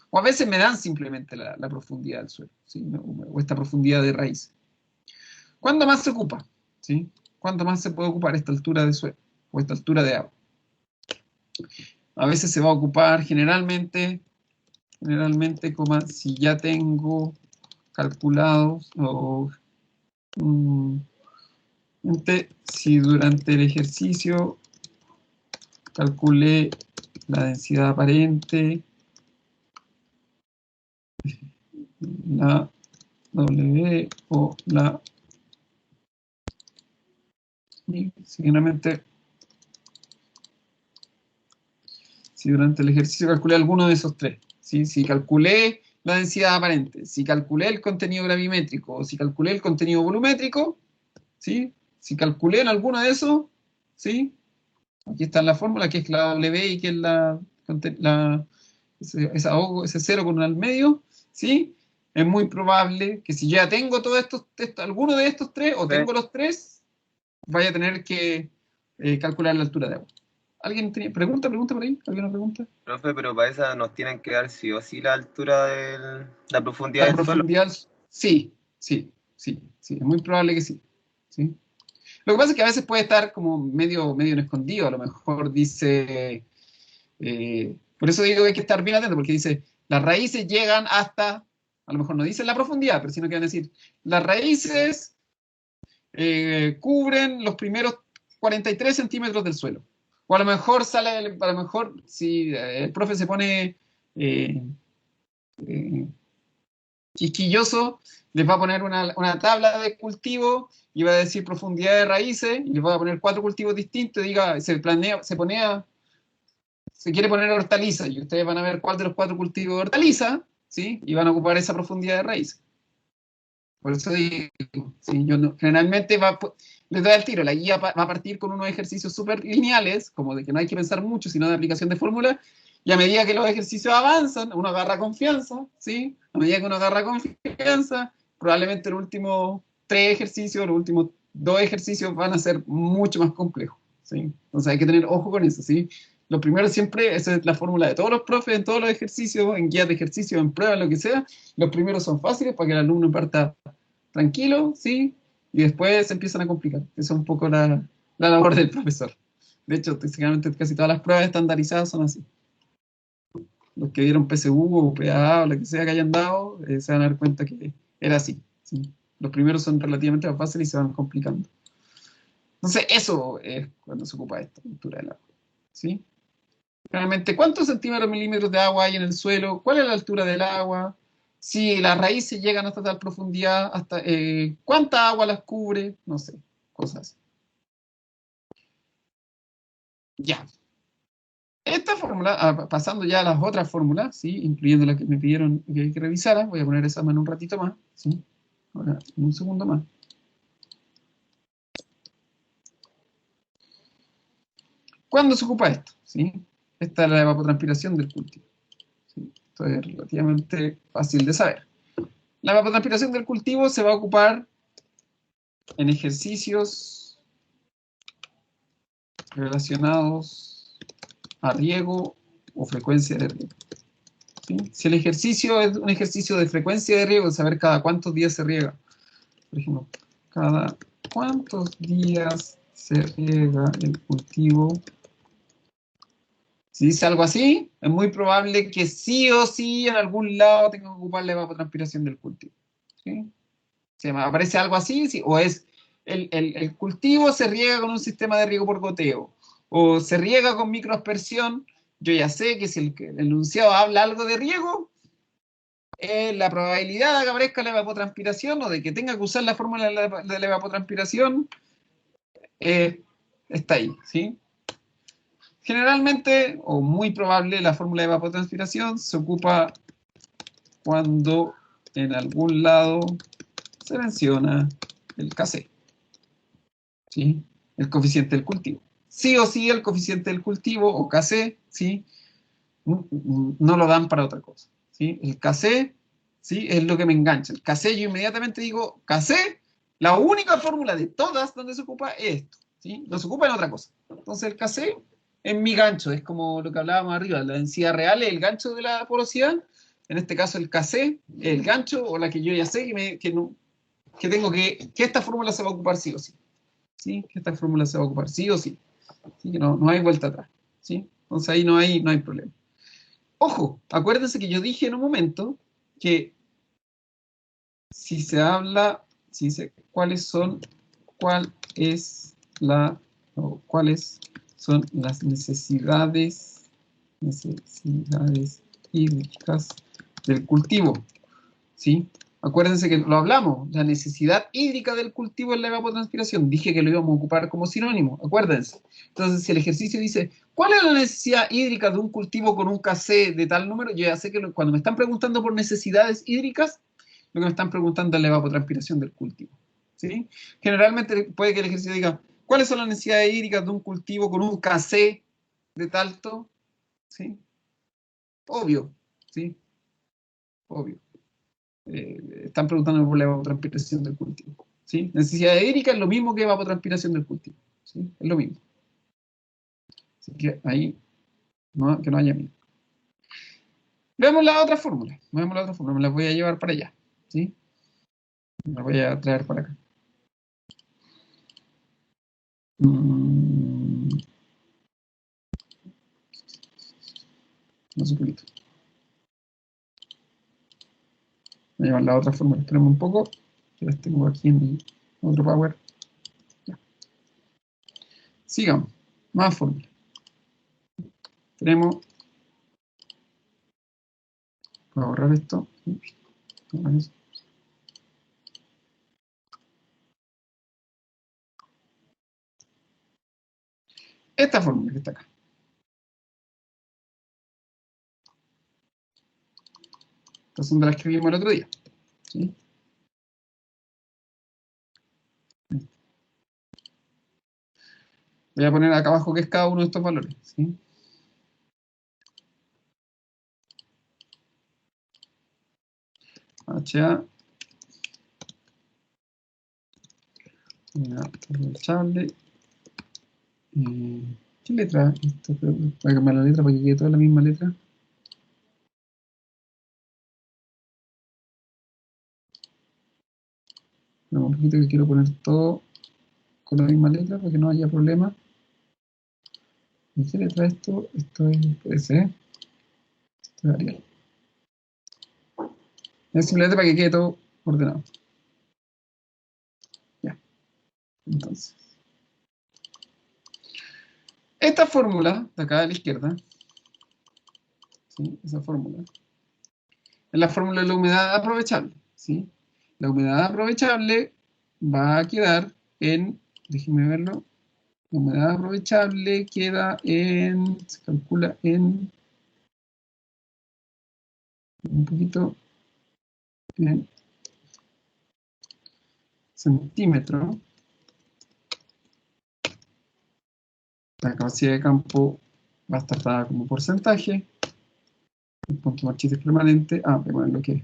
O a veces me dan simplemente la profundidad del suelo, ¿sí? O esta profundidad de raíz. ¿Cuándo más se ocupa? ¿Sí? ¿Cuándo más se puede ocupar esta altura de suelo o esta altura de agua? A veces se va a ocupar generalmente, si ya tengo calculados o si durante el ejercicio calculé la densidad aparente la W o la I, si durante el ejercicio calculé alguno de esos tres, ¿sí? Si calculé la densidad aparente, si calculé el contenido gravimétrico o si calculé el contenido volumétrico, ¿sí? Si calculé en alguno de esos, ¿sí? Aquí está la fórmula, que es la W y que es ese cero con 1 al medio, ¿sí? Es muy probable que si ya tengo todos alguno de estos tres, o tengo los tres, vaya a tener que calcular la altura de agua. ¿Alguien tenía pregunta por ahí? ¿Alguna pregunta? Profe, pero para esa nos tienen que dar sí o sí la altura de la profundidad La del suelo. profundidad, sí. Es muy probable que sí. ¿Sí? Lo que pasa es que a veces puede estar como medio en escondido. A lo mejor dice... por eso digo que hay que estar bien atento, porque dice, las raíces llegan hasta... A lo mejor no dicen la profundidad, pero sino que van a decir, las raíces cubren los primeros 43 centímetros del suelo. O a lo mejor si el profe se pone quisquilloso, les va a poner una tabla de cultivo y va a decir profundidad de raíces, y les va a poner 4 cultivos distintos, y diga, se quiere poner hortaliza, y ustedes van a ver cuál de los 4 cultivos de hortaliza, ¿sí? Y van a ocupar esa profundidad de raíces. Por eso digo, ¿sí? Generalmente les doy el tiro, la guía va a partir con unos ejercicios súper lineales, como de que no hay que pensar mucho, sino de aplicación de fórmula, y a medida que los ejercicios avanzan, uno agarra confianza, ¿sí? A medida que uno agarra confianza, probablemente los últimos 3 ejercicios, los últimos 2 ejercicios van a ser mucho más complejos, ¿sí? Entonces hay que tener ojo con eso, ¿sí? Lo primero siempre, esa es la fórmula de todos los profes, en todos los ejercicios, en guías de ejercicio, en pruebas, lo que sea. Los primeros son fáciles para que el alumno parta tranquilo, ¿sí? Y después se empiezan a complicar. Esa es un poco la labor del profesor. De hecho, técnicamente casi todas las pruebas estandarizadas son así. Los que dieron PSU o PAA o lo que sea que hayan dado, se van a dar cuenta que era así, ¿sí? Los primeros son relativamente más fáciles y se van complicando. Entonces, eso es cuando se ocupa esta altura del agua, ¿sí? Realmente, ¿cuántos centímetros, milímetros de agua hay en el suelo? ¿Cuál es la altura del agua? Si las raíces llegan hasta tal profundidad, ¿cuánta agua las cubre? No sé, cosas. Ya. Esta fórmula, pasando ya a las otras fórmulas, ¿sí? Incluyendo la que me pidieron que revisara, voy a poner esa en un ratito más, ¿sí? Ahora, en un segundo más. ¿Cuándo se ocupa esto? ¿Sí? Esta es la evapotranspiración del cultivo, ¿sí? Esto es relativamente fácil de saber. La evapotranspiración del cultivo se va a ocupar en ejercicios relacionados a riego o frecuencia de riego, ¿sí? Si el ejercicio es un ejercicio de frecuencia de riego, saber cada cuántos días se riega. Por ejemplo, cada cuántos días se riega el cultivo. Si dice algo así, es muy probable que sí o sí en algún lado tenga que ocupar la evapotranspiración del cultivo, ¿sí? Si me aparece algo así, ¿sí? O es el cultivo se riega con un sistema de riego por goteo, o se riega con microaspersión. Yo ya sé que si el enunciado habla algo de riego, la probabilidad de que aparezca la evapotranspiración o de que tenga que usar la fórmula de la evapotranspiración está ahí, ¿sí? Generalmente, o muy probable, la fórmula de evapotranspiración se ocupa cuando en algún lado se menciona el Kc, ¿sí? El coeficiente del cultivo. Sí o sí el coeficiente del cultivo, o Kc, ¿sí? No lo dan para otra cosa, ¿sí? El Kc, ¿sí? Es lo que me engancha. El Kc, yo inmediatamente digo, Kc, la única fórmula de todas donde se ocupa es esto, ¿sí? No se ocupa en otra cosa. Entonces el Kc es mi gancho, es como lo que hablábamos arriba, la densidad real es el gancho de la porosidad. En este caso el Kc es el gancho, o la que yo ya sé que esta fórmula se va a ocupar sí o sí. ¿Sí? Que esta fórmula se va a ocupar sí o sí. ¿Sí? Que no hay vuelta atrás, ¿sí? Entonces ahí no hay problema. Ojo, acuérdense que yo dije en un momento que si se habla, si dice cuáles son las necesidades hídricas del cultivo. ¿sí? Acuérdense que lo hablamos, la necesidad hídrica del cultivo es la evapotranspiración. Dije que lo íbamos a ocupar como sinónimo, acuérdense. Entonces, si el ejercicio dice, ¿cuál es la necesidad hídrica de un cultivo con un KC de tal número? Yo ya sé que cuando me están preguntando por necesidades hídricas, lo que me están preguntando es la evapotranspiración del cultivo, ¿sí? Generalmente puede que el ejercicio diga, ¿cuáles son las necesidades hídricas de un cultivo con un KC de talto? ¿Sí? Obvio, ¿sí? Obvio. Están preguntando por la evapotranspiración del cultivo, ¿sí? Necesidad hídrica es lo mismo que evapotranspiración del cultivo, ¿sí? Es lo mismo. Así que ahí, que no haya miedo. Veamos la otra fórmula. Me las voy a llevar para allá, ¿sí? Me las voy a traer para acá. Más un poquito. Voy a llevar la otra fórmula. Esperemos un poco. Que las tengo aquí en mi otro Power. Ya. Sigamos. Más fórmula. Tenemos. Voy a borrar esto. Esta fórmula que está acá. Esta es donde la escribimos el otro día, ¿sí? Voy a poner acá abajo qué es cada uno de estos valores, ¿sí? HA aprovechable. ¿Qué letra? Voy a cambiar la letra para que quede toda la misma letra. Pero un poquito que quiero poner todo con la misma letra para que no haya problema. ¿Y qué letra esto? Esto es, puede ser. Esto es Arial. Es simplemente para que quede todo ordenado. Ya. Entonces. Esta fórmula de acá a la izquierda, ¿sí? Esa fórmula, es la fórmula de la humedad aprovechable, ¿sí? La humedad aprovechable va a quedar en, déjenme verlo, la humedad aprovechable queda en, se calcula en, un poquito, en centímetros. La capacidad de campo va a estar dada como porcentaje. El punto marchito es permanente. Voy a poner lo que es.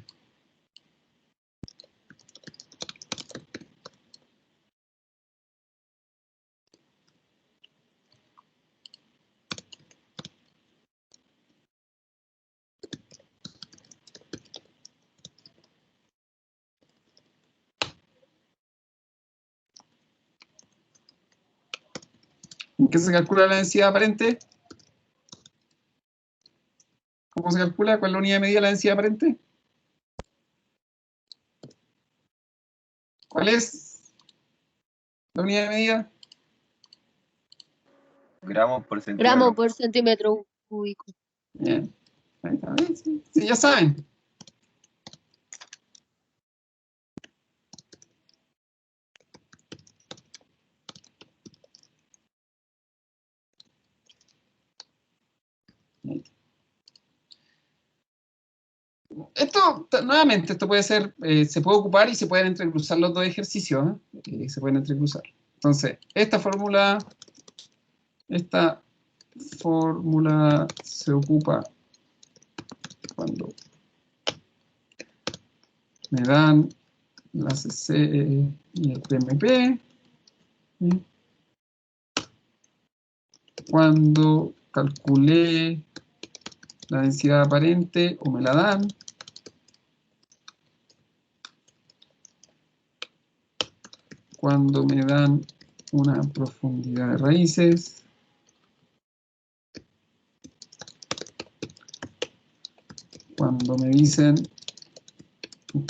¿En qué se calcula la densidad aparente? ¿Cómo se calcula? ¿Cuál es la unidad de medida de la densidad aparente? ¿Cuál es la unidad de medida? Gramos por centímetro. Gramos por centímetro cúbico. Bien. Ahí está, ¿ven? Sí, sí, ya saben. Esto, nuevamente, esto puede ser, se puede ocupar y se pueden entrecruzar los dos ejercicios, ¿eh? Se pueden entrecruzar. Entonces, esta fórmula se ocupa cuando me dan la CC y el PMP, ¿sí? Cuando calculé la densidad aparente o me la dan, cuando me dan una profundidad de raíces, cuando me dicen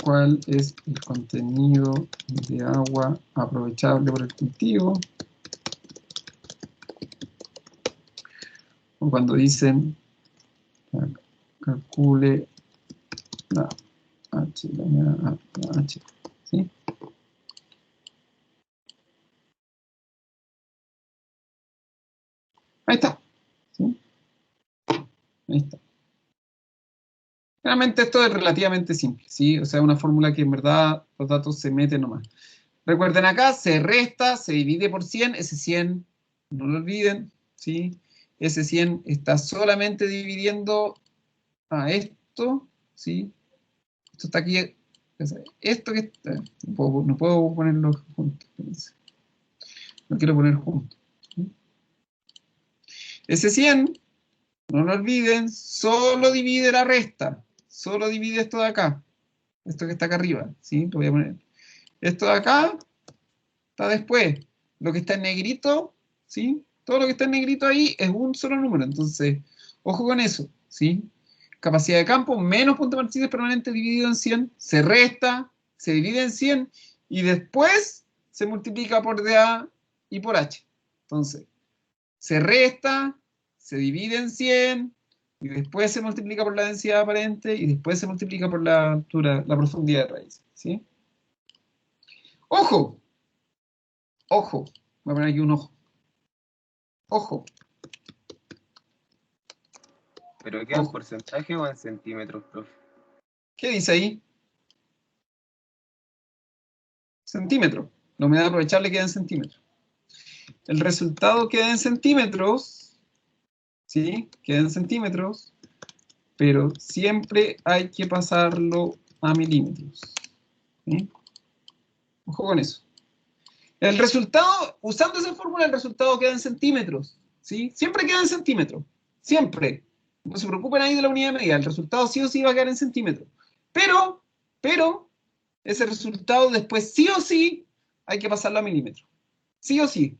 cuál es el contenido de agua aprovechable por el cultivo, o cuando dicen calcule la H, la humedad H, ¿sí? Ahí está, ¿sí? Ahí está. Realmente esto es relativamente simple, ¿sí? O sea, una fórmula que en verdad los datos se meten nomás. Recuerden acá, se resta, se divide por 100, ese 100, no lo olviden, ¿sí? Ese 100 está solamente dividiendo a esto, ¿sí? Esto está aquí, esto que está, no puedo ponerlo juntos, espérense. No quiero poner juntos. ¿Sí? Ese 100, no lo olviden, solo divide la resta, solo divide esto de acá, esto que está acá arriba, ¿sí? Lo voy a poner. Esto de acá está después. Lo que está en negrito, ¿sí? Todo lo que está en negrito ahí es un solo número. Entonces, ojo con eso, ¿sí? Capacidad de campo menos punto de partida permanente dividido en 100, se resta, se divide en 100 y después se multiplica por dA y por H. Entonces, se resta, se divide en 100 y después se multiplica por la densidad aparente y después se multiplica por la altura, la profundidad de raíz, ¿sí? ¡Ojo! Ojo, voy a poner aquí un ojo. Ojo, ¿Pero qué en ojo. porcentaje o en centímetros, profe? ¿Qué dice ahí? Centímetro. La humedad aprovechable queda en centímetros. El resultado queda en centímetros, ¿sí? Queda en centímetros, pero siempre hay que pasarlo a milímetros. ¿Sí? Ojo con eso. El resultado, usando esa fórmula, el resultado queda en centímetros, ¿sí? Siempre queda en centímetros. Siempre. No se preocupen ahí de la unidad de medida. El resultado sí o sí va a quedar en centímetros. Pero, ese resultado después sí o sí hay que pasarlo a milímetros. Sí o sí.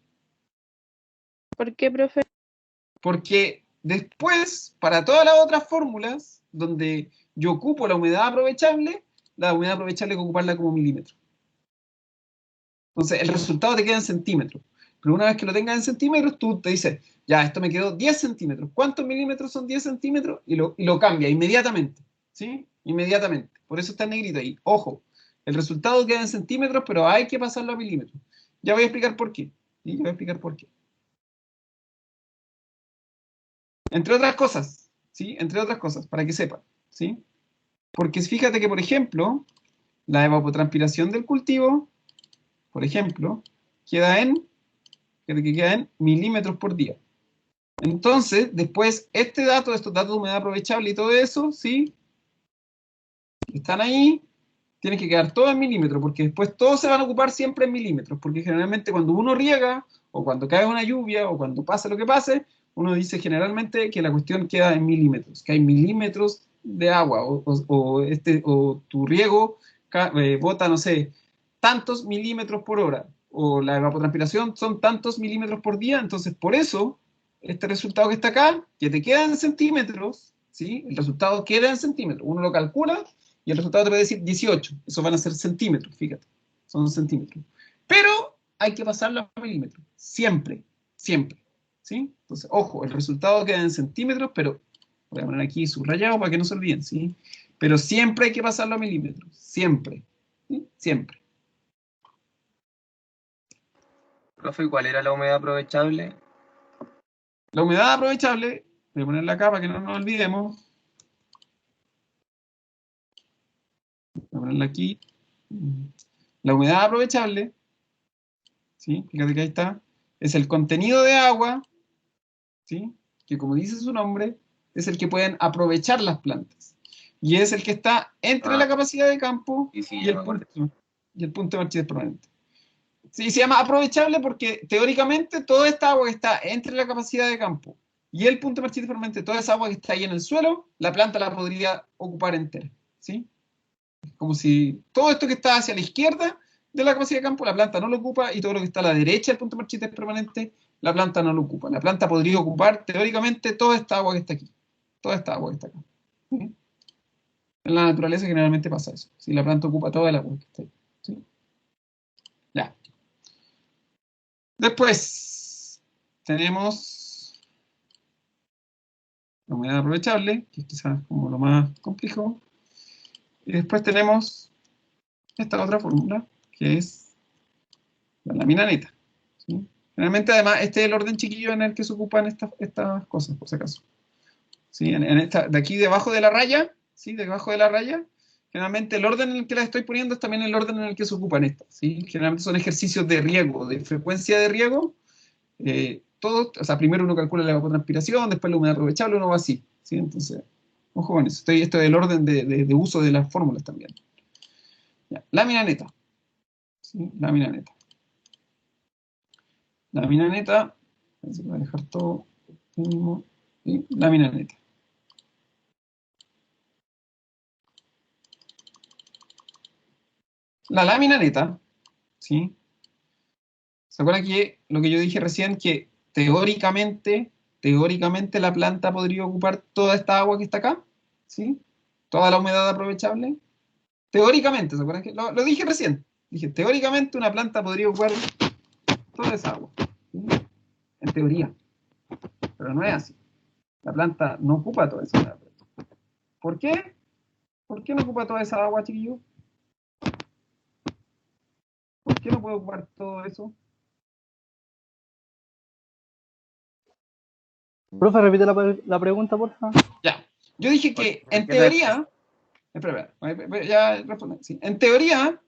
¿Por qué, profe? Porque después, para todas las otras fórmulas, donde yo ocupo la humedad aprovechable hay que ocuparla como milímetro. Entonces, el resultado te queda en centímetros. Pero una vez que lo tengas en centímetros, tú te dices, ya, esto me quedó 10 centímetros. ¿Cuántos milímetros son 10 centímetros? Y lo cambia inmediatamente. ¿Sí? Inmediatamente. Por eso está en negrito ahí. Ojo, el resultado queda en centímetros, pero hay que pasarlo a milímetros. Ya voy a explicar por qué. ¿Sí? Ya voy a explicar por qué. Entre otras cosas, ¿sí? Entre otras cosas, para que sepan, ¿sí? Porque fíjate que, por ejemplo, la evapotranspiración del cultivo, por ejemplo, queda en milímetros por día. Entonces, después, estos datos de humedad aprovechable y todo eso, ¿sí? Están ahí, tienen que quedar todo en milímetros, porque después todos se van a ocupar siempre en milímetros, porque generalmente cuando uno riega, o cuando cae una lluvia, o cuando pasa lo que pase, uno dice generalmente que la cuestión queda en milímetros, que hay milímetros de agua, o tu riego bota, no sé, tantos milímetros por hora, o la evapotranspiración son tantos milímetros por día, entonces por eso, este resultado que está acá, que te queda en centímetros, ¿sí? El resultado queda en centímetros, uno lo calcula, y el resultado te puede decir 18. Eso van a ser centímetros, fíjate. Son centímetros. Pero hay que pasarlo a milímetros. Siempre, siempre. ¿Sí? Entonces, ojo, el resultado queda en centímetros, pero voy a poner aquí subrayado para que no se olviden, ¿sí? Pero siempre hay que pasarlo a milímetros. Siempre. ¿Sí? Siempre. Profe, ¿cuál era la humedad aprovechable? La humedad aprovechable, voy a ponerla acá para que no nos olvidemos. Voy a ponerla aquí. La humedad aprovechable, ¿sí? Fíjate que ahí está. Es el contenido de agua, ¿sí? Que como dice su nombre, es el que pueden aprovechar las plantas. Y es el que está entre la capacidad de campo sí, y ya me acordé. el punto de marchidez permanente. Sí, se llama aprovechable porque teóricamente toda esta agua que está entre la capacidad de campo y el punto de marchidez permanente, toda esa agua que está ahí en el suelo, la planta la podría ocupar entera. ¿Sí? Como si todo esto que está hacia la izquierda de la capacidad de campo, la planta no lo ocupa, y todo lo que está a la derecha del punto de marchitez permanente, la planta no lo ocupa. La planta podría ocupar teóricamente toda esta agua que está aquí, toda esta agua que está acá. ¿Sí? En la naturaleza generalmente pasa eso. Si la planta ocupa toda el agua que está ahí. ¿Sí? Ya. Después tenemos la humedad aprovechable, que es quizás como lo más complejo. Y después tenemos esta otra fórmula, que es la lámina neta. ¿Sí? Generalmente, además, este es el orden chiquillo en el que se ocupan estas cosas, por si acaso. ¿Sí? En esta, de aquí debajo de la raya, ¿sí? Debajo de la raya, generalmente el orden en el que las estoy poniendo es también el orden en el que se ocupan estas. ¿Sí? Generalmente son ejercicios de riego, de frecuencia de riego. Todo, o sea, primero uno calcula la evapotranspiración, después la humedad aprovechable, uno va así. ¿Sí? Entonces, ojo con eso. Esto es el orden de uso de las fórmulas también. Ya, lámina neta. ¿Sí? Lámina neta. Lámina neta. Voy a dejar todo mínimo. ¿Sí? Lámina neta. La lámina neta, ¿sí? ¿Se acuerdan que lo que yo dije recién, que teóricamente la planta podría ocupar toda esta agua que está acá? ¿Sí? Toda la humedad aprovechable. Teóricamente, ¿se acuerdan que lo dije recién? Dije, teóricamente una planta podría ocupar toda esa agua. ¿Sí? En teoría. Pero no es así. La planta no ocupa toda esa agua. ¿Por qué? ¿Por qué no ocupa toda esa agua, chiquillos? ¿Por qué no puede ocupar todo eso? Profe, repite la pregunta, por favor. Ya. Yo dije que ¿Por en qué teoría, espera, ya responde. Sí. En teoría,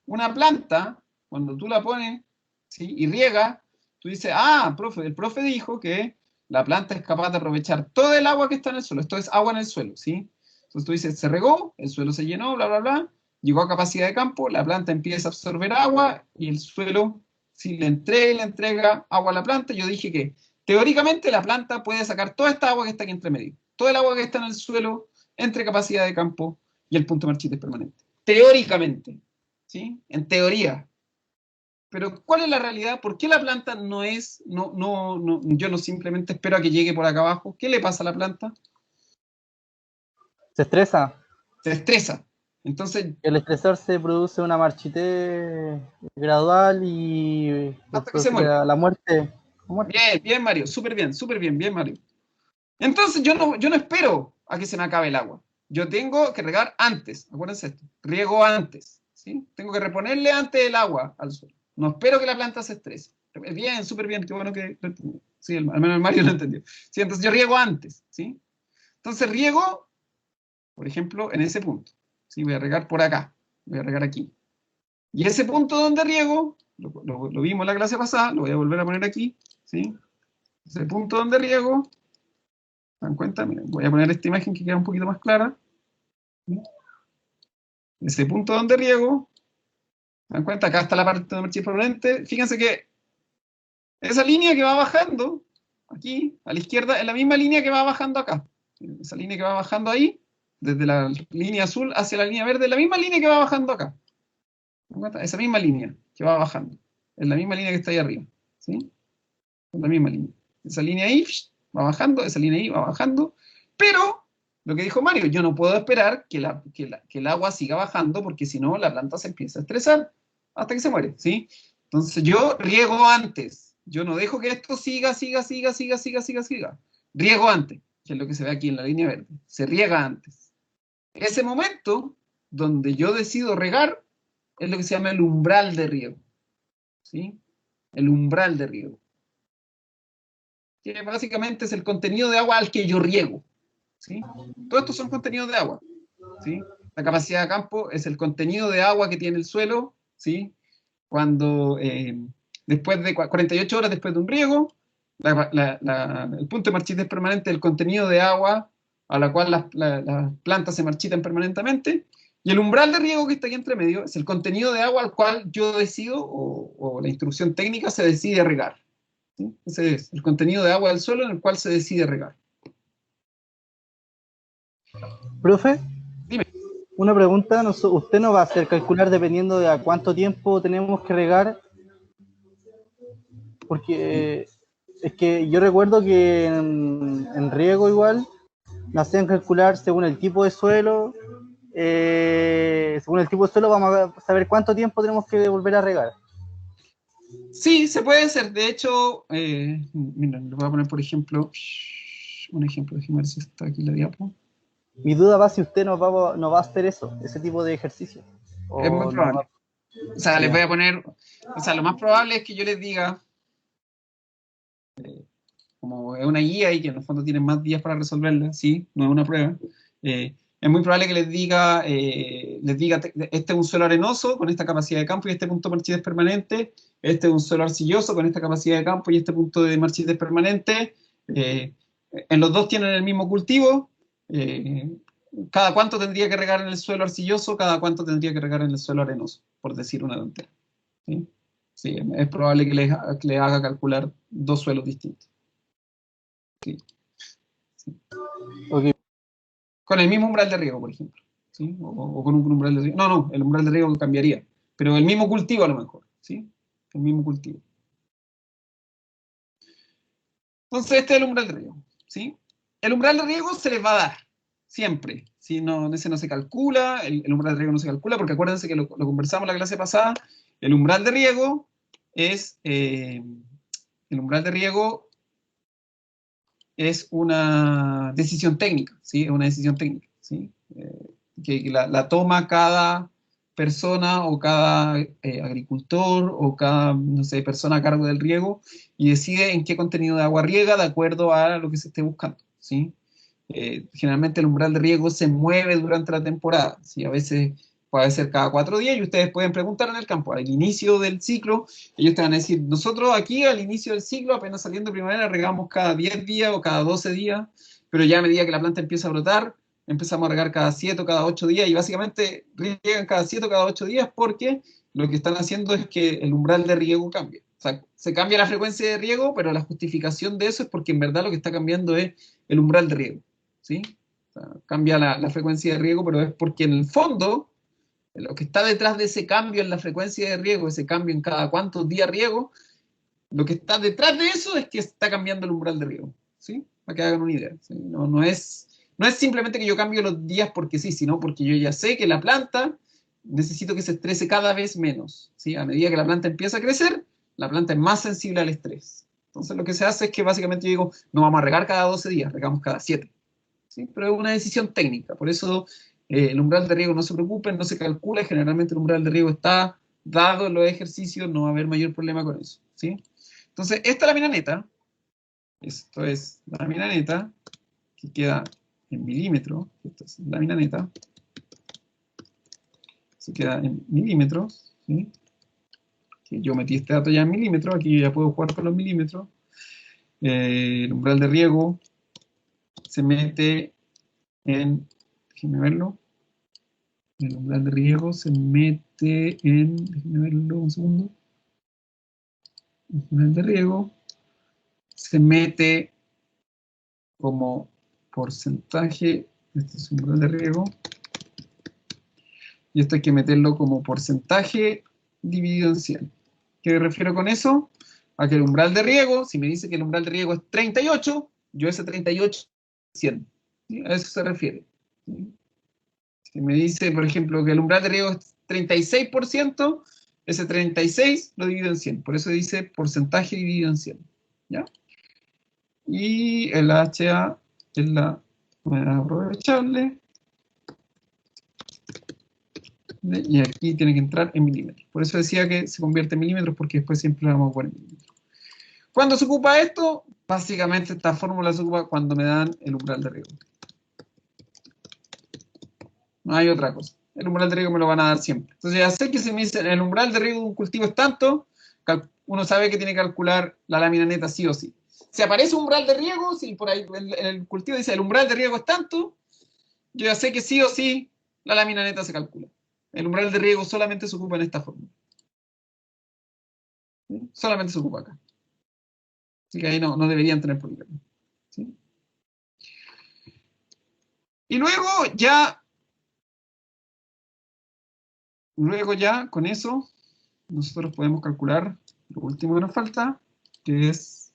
una planta, cuando tú la pones, ¿sí? Y riega, tú dices, profe, el profe dijo que la planta es capaz de aprovechar todo el agua que está en el suelo. Esto es agua en el suelo, ¿sí? Entonces tú dices, se regó, el suelo se llenó, bla, bla, bla, llegó a capacidad de campo, la planta empieza a absorber agua y el suelo, si le entrega agua a la planta, yo dije que teóricamente la planta puede sacar toda esta agua que está aquí entre medio. Todo el agua que está en el suelo entre capacidad de campo y el punto de marchita es permanente. Teóricamente, ¿sí? En teoría. Pero ¿cuál es la realidad? ¿Por qué la planta no es, yo no simplemente espero a que llegue por acá abajo? ¿Qué le pasa a la planta? Se estresa. Se estresa. Entonces, El estresarse produce una marchitez gradual y hasta que se muere. la muerte. Bien, bien, Mario. Súper bien, bien, Mario. Entonces yo no espero a que se me acabe el agua. Yo tengo que regar antes. Acuérdense esto. Riego antes. ¿Sí? Tengo que reponerle antes el agua al suelo. No espero que la planta se estrese. Bien, súper bien. Qué bueno que lo entendió. Sí, al menos el Mario lo entendió. Sí, entonces yo riego antes. ¿Sí? Entonces riego, por ejemplo, en ese punto. ¿Sí? Voy a regar por acá. Voy a regar aquí. Y ese punto donde riego, lo vimos en la clase pasada, lo voy a volver a poner aquí. ¿Sí? Ese punto donde riego, ¿se dan cuenta? Miren, voy a poner esta imagen que queda un poquito más clara. ¿Sí? Ese punto donde riego, ¿se dan cuenta? Acá está la parte de marchita permanente. Fíjense que esa línea que va bajando, aquí, a la izquierda, es la misma línea que va bajando acá. Esa línea que va bajando ahí, desde la línea azul hacia la línea verde, es la misma línea que va bajando acá. ¿Se dan cuenta? Esa misma línea que va bajando. Es la misma línea que está ahí arriba. ¿Sí? Es la misma línea. Esa línea ahí va bajando, esa línea ahí va bajando, pero lo que dijo Mario, yo no puedo esperar que el agua siga bajando porque si no la planta se empieza a estresar hasta que se muere, ¿sí? Entonces yo riego antes, yo no dejo que esto siga. Riego antes, que es lo que se ve aquí en la línea verde, se riega antes. Ese momento donde yo decido regar es lo que se llama el umbral de riego, ¿sí? El umbral de riego. Que básicamente es el contenido de agua al que yo riego. ¿Sí? Todos estos son contenidos de agua. ¿Sí? La capacidad de campo es el contenido de agua que tiene el suelo, ¿sí? Cuando después de 48 horas después de un riego, el punto de marchitez permanente es el contenido de agua a la cual las plantas se marchitan permanentemente, y el umbral de riego que está aquí entre medio es el contenido de agua al cual yo decido, o la instrucción técnica se decide regar. ¿Sí? Ese es el contenido de agua del suelo en el cual se decide regar. Profe, Dime. una pregunta, ¿usted nos va a hacer calcular dependiendo de a cuánto tiempo tenemos que regar? Porque es que yo recuerdo que en riego igual nos hacían calcular según el tipo de suelo. Según el tipo de suelo vamos a saber cuánto tiempo tenemos que volver a regar. Sí, se puede hacer. De hecho, miren, le voy a poner, por ejemplo, un ejemplo. Déjenme ver si está aquí la diapo. Mi duda va si usted no va a hacer eso, ese tipo de ejercicio. Es muy O no probable. va- O sea, les Ya. voy a poner, o sea, lo más probable es que yo les diga, como es una guía y que en el fondo tienen más días para resolverla, sí, no es una prueba. Es muy probable que les diga, este es un suelo arenoso con esta capacidad de campo y este punto de marchidez permanente, este es un suelo arcilloso con esta capacidad de campo y este punto de marchidez permanente. En los dos tienen el mismo cultivo. Cada cuánto tendría que regar en el suelo arcilloso, cada cuánto tendría que regar en el suelo arenoso, por decir una tontera. ¿Sí? Sí, es probable que les haga calcular dos suelos distintos. Sí, sí. Ok, Con el mismo umbral de riego, por ejemplo. ¿Sí? O con un umbral de riego. No, no, el umbral de riego cambiaría. Pero el mismo cultivo a lo mejor. ¿Sí? El mismo cultivo. Entonces, este es el umbral de riego. ¿Sí? El umbral de riego se les va a dar. Siempre. ¿Sí? No, ese no se calcula. El umbral de riego no se calcula porque acuérdense que lo conversamos la clase pasada. El umbral de riego es. El umbral de riego es una decisión técnica, ¿sí? Es una decisión técnica, ¿sí? Que la toma cada persona o cada agricultor o cada, no sé, persona a cargo del riego y decide en qué contenido de agua riega de acuerdo a lo que se esté buscando, ¿sí? Generalmente el umbral de riego se mueve durante la temporada, ¿sí? A veces puede ser cada 4 días y ustedes pueden preguntar en el campo, al inicio del ciclo, ellos te van a decir, nosotros aquí al inicio del ciclo, apenas saliendo de primavera, regamos cada 10 días o cada 12 días, pero ya a medida que la planta empieza a brotar, empezamos a regar cada 7 o cada 8 días y básicamente riegan cada 7 o cada 8 días porque lo que están haciendo es que el umbral de riego cambia. O sea, se cambia la frecuencia de riego, pero la justificación de eso es porque en verdad lo que está cambiando es el umbral de riego, ¿sí? O sea, cambia la frecuencia de riego, pero es porque en el fondo lo que está detrás de ese cambio en la frecuencia de riego, ese cambio en cada cuántos días riego, lo que está detrás de eso es que está cambiando el umbral de riego, ¿sí? Para que hagan una idea, ¿sí? No es simplemente que yo cambio los días porque sí, sino porque yo ya sé que la planta necesito que se estrese cada vez menos, ¿sí? A medida que la planta empieza a crecer, la planta es más sensible al estrés. Entonces lo que se hace es que básicamente yo digo, no vamos a regar cada 12 días, regamos cada 7. ¿Sí? Pero es una decisión técnica, por eso el umbral de riego no se preocupen, no se calcula, generalmente el umbral de riego está dado en los ejercicios, no va a haber mayor problema con eso, ¿sí? Entonces, esta lámina neta, esto es la lámina neta, que queda en milímetros, esto es lámina neta, se queda en milímetros, ¿sí? Que yo metí este dato ya en milímetros, aquí yo ya puedo jugar con los milímetros. El umbral de riego se mete en, déjenme verlo, el umbral de riego se mete en, déjenme verlo un segundo, el umbral de riego se mete como porcentaje, este es un umbral de riego, y esto hay que meterlo como porcentaje dividido en 100. ¿Qué me refiero con eso? A que el umbral de riego, si me dice que el umbral de riego es 38, yo ese 38 es 100. ¿Sí? A eso se refiere. ¿Sí? Si me dice, por ejemplo, que el umbral de riego es 36%, ese 36 lo divido en 100. Por eso dice porcentaje dividido en 100. ¿Ya? Y el HA es la moneda aprovechable. Y aquí tiene que entrar en milímetros. Por eso decía que se convierte en milímetros, porque después siempre la vamos a poner en milímetros. ¿Cuándo se ocupa esto? Básicamente esta fórmula se ocupa cuando me dan el umbral de riego. No hay otra cosa. El umbral de riego me lo van a dar siempre. Entonces ya sé que si me dicen el umbral de riego de un cultivo es tanto, uno sabe que tiene que calcular la lámina neta sí o sí. Si aparece un umbral de riego, si por ahí el cultivo dice el umbral de riego es tanto, yo ya sé que sí o sí la lámina neta se calcula. El umbral de riego solamente se ocupa en esta fórmula. ¿Sí? Solamente se ocupa acá. Así que ahí no deberían tener problemas. ¿Sí? Y luego ya con eso nosotros podemos calcular lo último que nos falta, que es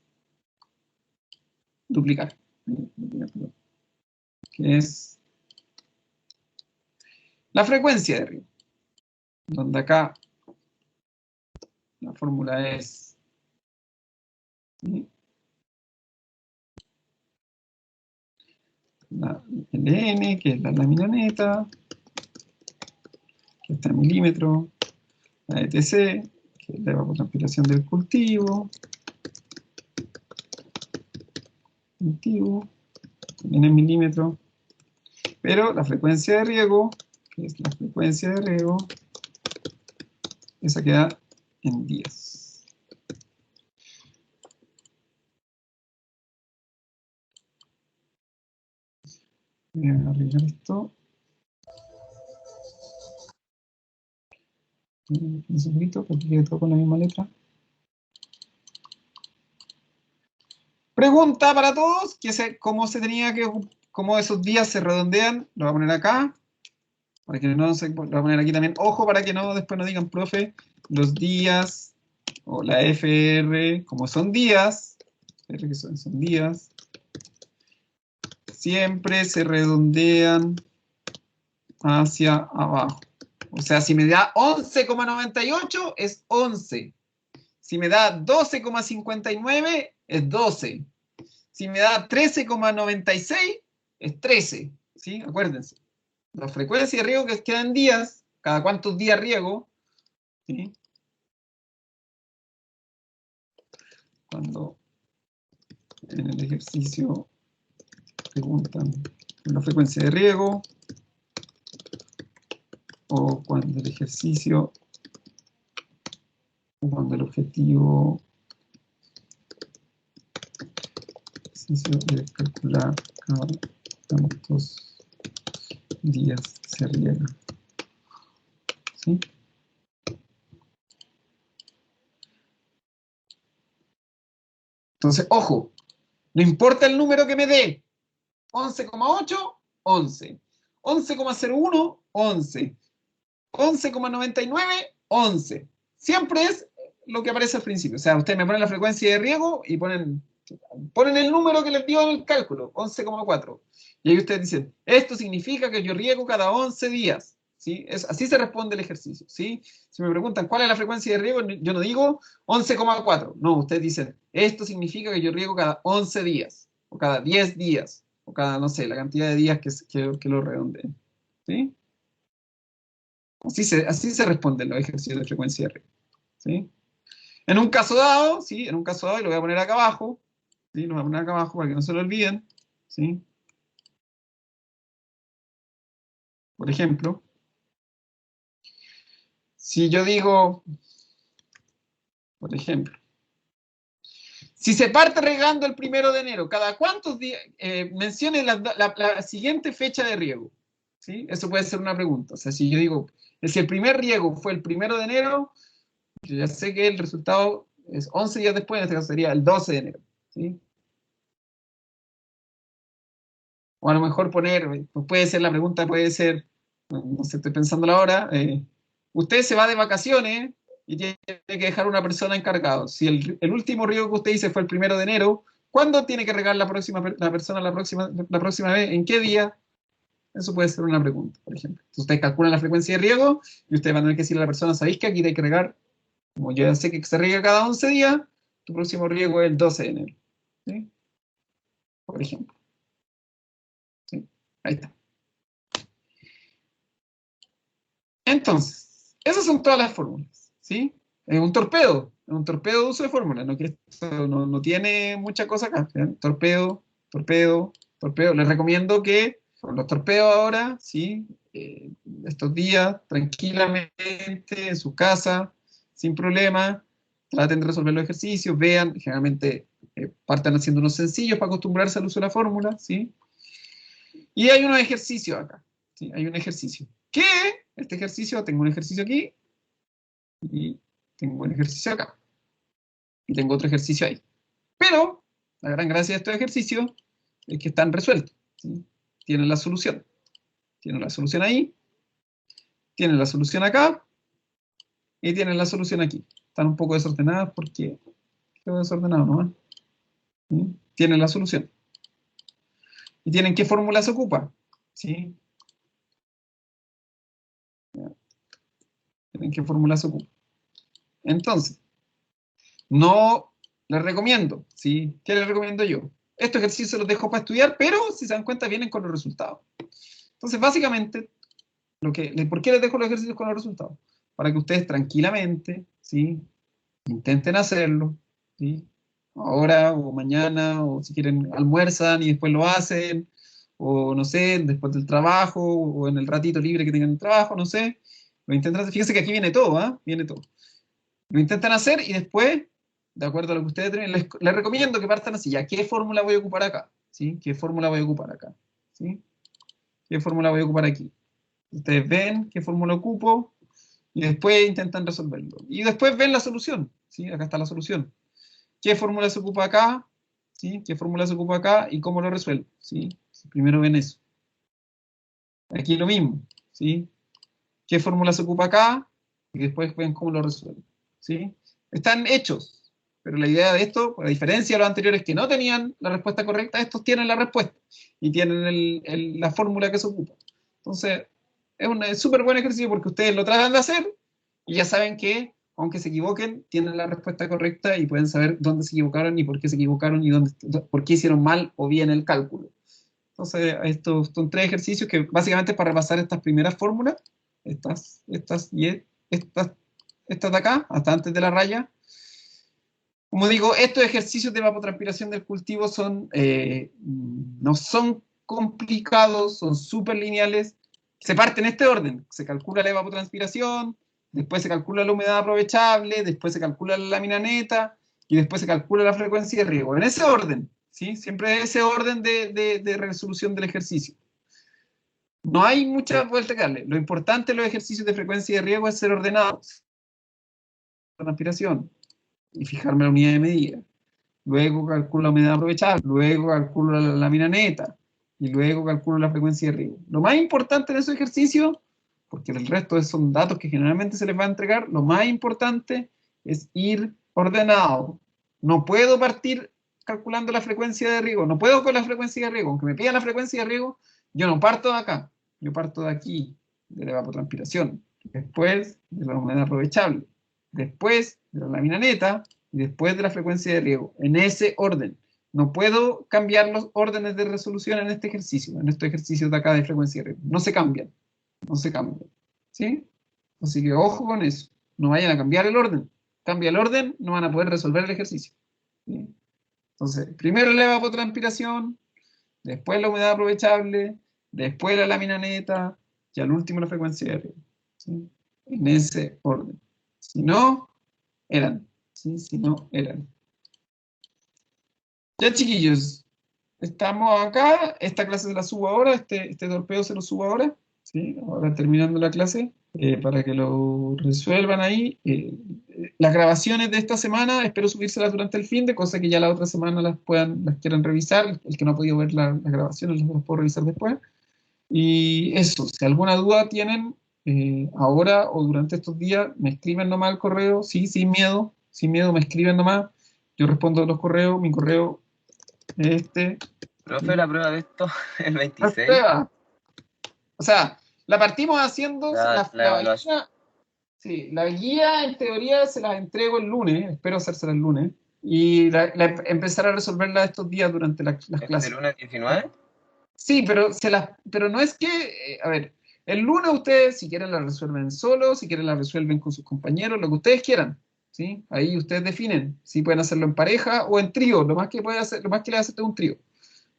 duplicar. Que es la frecuencia de riego. Donde acá la fórmula es la LN, que es la lámina neta, que está en milímetros, la ETC, que es la evapotranspiración del cultivo, también en milímetros, pero la frecuencia de riego, que es la frecuencia de riego, esa queda en días. Voy a arreglar esto. Un segundito, porque quede todo con la misma letra. Pregunta para todos, cómo esos días se redondean. Lo voy a poner acá, para que no se, lo voy a poner aquí también. Ojo, para que no después no digan, profe, los días, o la FR, como son días, que son días, siempre se redondean hacia abajo. O sea, si me da 11,98 es 11. Si me da 12,59 es 12. Si me da 13,96 es 13. ¿Sí? Acuérdense. La frecuencia de riego que queda en días, cada cuántos días riego, ¿sí? Cuando en el ejercicio preguntan la frecuencia de riego, o cuando el ejercicio, o cuando el objetivo es calcular cada cuántos días se riega. ¿Sí? Entonces, ojo, no importa el número que me dé, 11,8, 11. 11,01, 11. 11,99, 11. Siempre es lo que aparece al principio. O sea, ustedes me ponen la frecuencia de riego y ponen el número que les dio en el cálculo, 11,4. Y ahí ustedes dicen, esto significa que yo riego cada 11 días. ¿Sí? Así se responde el ejercicio. ¿Sí? Si me preguntan cuál es la frecuencia de riego, yo no digo 11,4. No, ustedes dicen, esto significa que yo riego cada 11 días, o cada 10 días, o cada, no sé, la cantidad de días que lo redondeen. ¿Sí? Así se responden los ejercicios de frecuencia de riego. ¿Sí? En un caso dado, ¿sí? En un caso dado, y lo voy a poner acá abajo, ¿sí? Lo voy a poner acá abajo para que no se lo olviden, ¿sí? Por ejemplo, si yo digo, por ejemplo, si se parte regando el 1 de enero, ¿cada cuántos días? Mencione la siguiente fecha de riego, ¿sí? Eso puede ser una pregunta. O sea, si yo digo, si el primer riego fue el 1 de enero, yo ya sé que el resultado es 11 días después, en este caso sería el 12 de enero, ¿sí? O a lo mejor poner, puede ser la pregunta, puede ser, no sé, estoy pensando ahora, usted se va de vacaciones y tiene que dejar una persona encargado. Si el último riego que usted hizo fue el 1 de enero, ¿cuándo tiene que regar la persona la próxima vez? ¿En qué día? Eso puede ser una pregunta, por ejemplo. Entonces ustedes calculan la frecuencia de riego y ustedes van a tener que decirle a la persona, ¿sabéis que aquí hay que regar? Como yo ya sé que se riega cada 11 días, tu próximo riego es el 12 de enero. ¿Sí? Por ejemplo. ¿Sí? Ahí está. Entonces, esas son todas las fórmulas, ¿sí? Es un torpedo de uso de fórmula, no tiene mucha cosa acá. ¿Sí? Torpedo, torpedo, torpedo. Les recomiendo que con los torpedos ahora, ¿sí? Estos días, tranquilamente, en su casa, sin problema, traten de resolver los ejercicios, vean, generalmente partan haciendo unos sencillos para acostumbrarse al uso de la fórmula, ¿sí? Y hay unos ejercicios acá, ¿sí? Hay un ejercicio. ¿Qué? Este ejercicio, tengo un ejercicio aquí, y tengo un ejercicio acá, y tengo otro ejercicio ahí. Pero, la gran gracia de estos ejercicios es que están resueltos, ¿sí? Tienen la solución. Tienen la solución ahí, tienen la solución acá, y tienen la solución aquí. Están un poco desordenadas porque quedó desordenado, ¿no? ¿Sí? Tienen la solución. ¿Y tienen qué fórmula se ocupa? ¿Sí? ¿Tienen qué fórmula se ocupa? Entonces, no les recomiendo, ¿sí? ¿Qué les recomiendo yo? estos ejercicios los dejo para estudiar, pero si se dan cuenta vienen con los resultados. Entonces, básicamente, ¿por qué les dejo los ejercicios con los resultados? Para que ustedes tranquilamente, ¿sí?, intenten hacerlo, ¿sí?, ahora o mañana, o si quieren almuerzan y después lo hacen, o no sé, después del trabajo, o en el ratito libre que tengan el trabajo, no sé. Lo intentan hacer. Fíjense que aquí viene todo, ¿ah? Viene todo. Lo intentan hacer y después, de acuerdo a lo que ustedes tienen, les recomiendo que partan así, ya, ¿qué fórmula voy a ocupar acá? ¿Sí? ¿Qué fórmula voy a ocupar acá? ¿Sí? ¿Qué fórmula voy a ocupar aquí? Ustedes ven qué fórmula ocupo y después intentan resolverlo. Y después ven la solución, ¿sí? Acá está la solución. ¿Qué fórmula se ocupa acá? ¿Sí? ¿Qué fórmula se ocupa acá? ¿Y cómo lo resuelvo? ¿Sí? Primero ven eso. Aquí lo mismo, ¿sí? ¿Qué fórmula se ocupa acá? Y después ven cómo lo resuelvo, ¿sí? Están hechos, pero la idea de esto, a diferencia de los anteriores que no tenían la respuesta correcta, estos tienen la respuesta y tienen la fórmula que se ocupa. Entonces, es un súper buen ejercicio porque ustedes lo tratan de hacer y ya saben que, aunque se equivoquen, tienen la respuesta correcta y pueden saber dónde se equivocaron y por qué se equivocaron y por qué hicieron mal o bien el cálculo. Entonces, estos son 3 ejercicios que básicamente es para repasar estas primeras fórmulas, estas y estas de acá, hasta antes de la raya. Como digo, estos ejercicios de evapotranspiración del cultivo no son complicados, son súper lineales. Se parte en este orden. Se calcula la evapotranspiración, después se calcula la humedad aprovechable, después se calcula la lámina neta y después se calcula la frecuencia de riego. En ese orden, ¿sí? Siempre ese orden de resolución del ejercicio. No hay mucha vuelta que darle. Lo importante en los ejercicios de frecuencia de riego es ser ordenados. Transpiración y fijarme la unidad de medida. Luego calculo la humedad aprovechable, luego calculo la lámina neta y luego calculo la frecuencia de riego. Lo más importante en esos ejercicios, porque el resto son datos que generalmente se les va a entregar, lo más importante es ir ordenado. No puedo partir calculando la frecuencia de riego, no puedo con la frecuencia de riego, aunque me pidan la frecuencia de riego, yo no parto de acá, yo parto de aquí, de la evapotranspiración, después de la humedad aprovechable, después de la lámina neta, y después de la frecuencia de riego, en ese orden. No puedo cambiar los órdenes de resolución en este ejercicio, en estos ejercicios de acá de frecuencia de riego. No se cambian, no se cambian. ¿Sí? Así que ojo con eso. No vayan a cambiar el orden. Cambia el orden, no van a poder resolver el ejercicio. ¿Sí? Entonces, primero la evapotranspiración, después la humedad aprovechable, después la lámina neta, y al último la frecuencia de riego. ¿Sí? En ese orden. Si no, eran. ¿Sí? Si no, eran. Ya, chiquillos, estamos acá. Esta clase se la subo ahora, este torpeo se lo subo ahora. ¿Sí? Ahora terminando la clase, para que lo resuelvan ahí. Las grabaciones de esta semana, espero subírselas durante el fin de, cosa que ya la otra semana las quieran revisar. El que no ha podido ver las grabaciones las puedo revisar después. Y eso, si alguna duda tienen ahora o durante estos días, me escriben nomás al correo, sí, sin miedo, me escriben nomás. Yo respondo a los correos, mi correo es este. Profe, la prueba de esto, el La 26, prueba. O sea, la partimos haciendo la evaluación. guía. Sí, la guía en teoría se las entrego el lunes, espero hacérsela el lunes. Y empezar a resolverla estos días durante las clases. ¿El lunes 19? Sí, pero no es que, a ver, el lunes ustedes, si quieren, la resuelven solos, si quieren, la resuelven con sus compañeros, lo que ustedes quieran, ¿sí? Ahí ustedes definen si pueden hacerlo en pareja o en trío, lo más que le hace es un trío,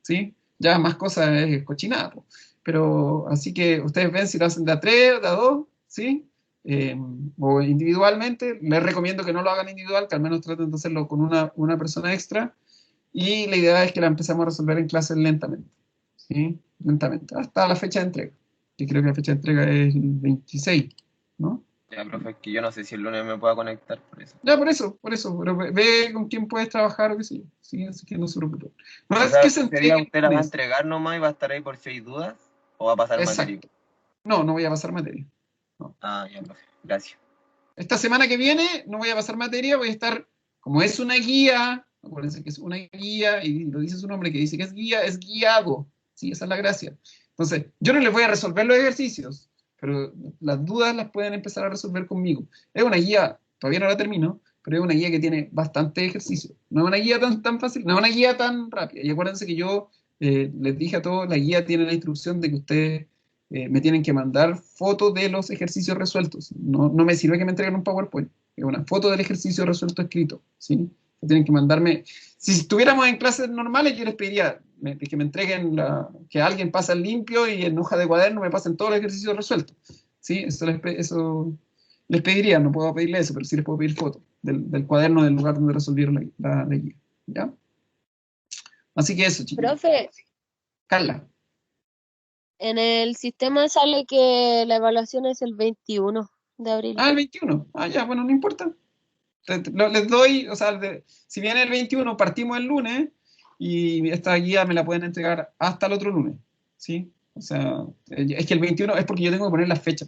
¿sí? Ya más cosas es cochinada, po. Pero así que ustedes ven si lo hacen de a 3, de a 2, ¿sí? O individualmente. Les recomiendo que no lo hagan individual, que al menos traten de hacerlo con una persona extra, y la idea es que la empecemos a resolver en clases lentamente. ¿Sí? Lentamente, hasta la fecha de entrega. Y creo que la fecha de entrega es el 26, ¿no? Ya, profe, es que yo no sé si el lunes me pueda conectar por eso. Ya, por eso, pero ve con quién puedes trabajar o qué sé yo. Sí, así que no se preocupe. No O es sea, que se ese día entregue. usted la va a entregar nomás y va a estar ahí por si hay dudas, o va a pasar materia. Exacto. No voy a pasar materia. No. Ah, ya, profe, gracias. Esta semana que viene no voy a pasar materia, voy a estar, como es una guía, acuérdense que es una guía, y lo dice su nombre, que dice que es guiado. Sí, esa es la gracia. Entonces, yo no les voy a resolver los ejercicios, pero las dudas las pueden empezar a resolver conmigo. Es una guía, todavía no la termino, pero es una guía que tiene bastante ejercicio. No es una guía tan fácil, no es una guía tan rápida. Y acuérdense que yo les dije a todos, la guía tiene la instrucción de que ustedes me tienen que mandar fotos de los ejercicios resueltos. No me sirve que me entreguen un PowerPoint, es una foto del ejercicio resuelto escrito, ¿sí? Tienen que mandarme. Si estuviéramos en clases normales, yo les pediría que me entreguen, que alguien pase el limpio y en hoja de cuaderno me pasen todos los ejercicios resueltos, ¿sí? Eso les pediría, no puedo pedirle eso, pero sí les puedo pedir fotos del cuaderno del lugar donde resolvieron la guía, ¿ya? Así que eso, chicos. Profe, Carla. en el sistema sale que la evaluación es el 21 de abril. Ah, el 21. Ah, ya, bueno, no importa. Les doy, o sea, si viene el 21, partimos el lunes y esta guía me la pueden entregar hasta el otro lunes, ¿sí? O sea, es que el 21 es porque yo tengo que poner la fecha.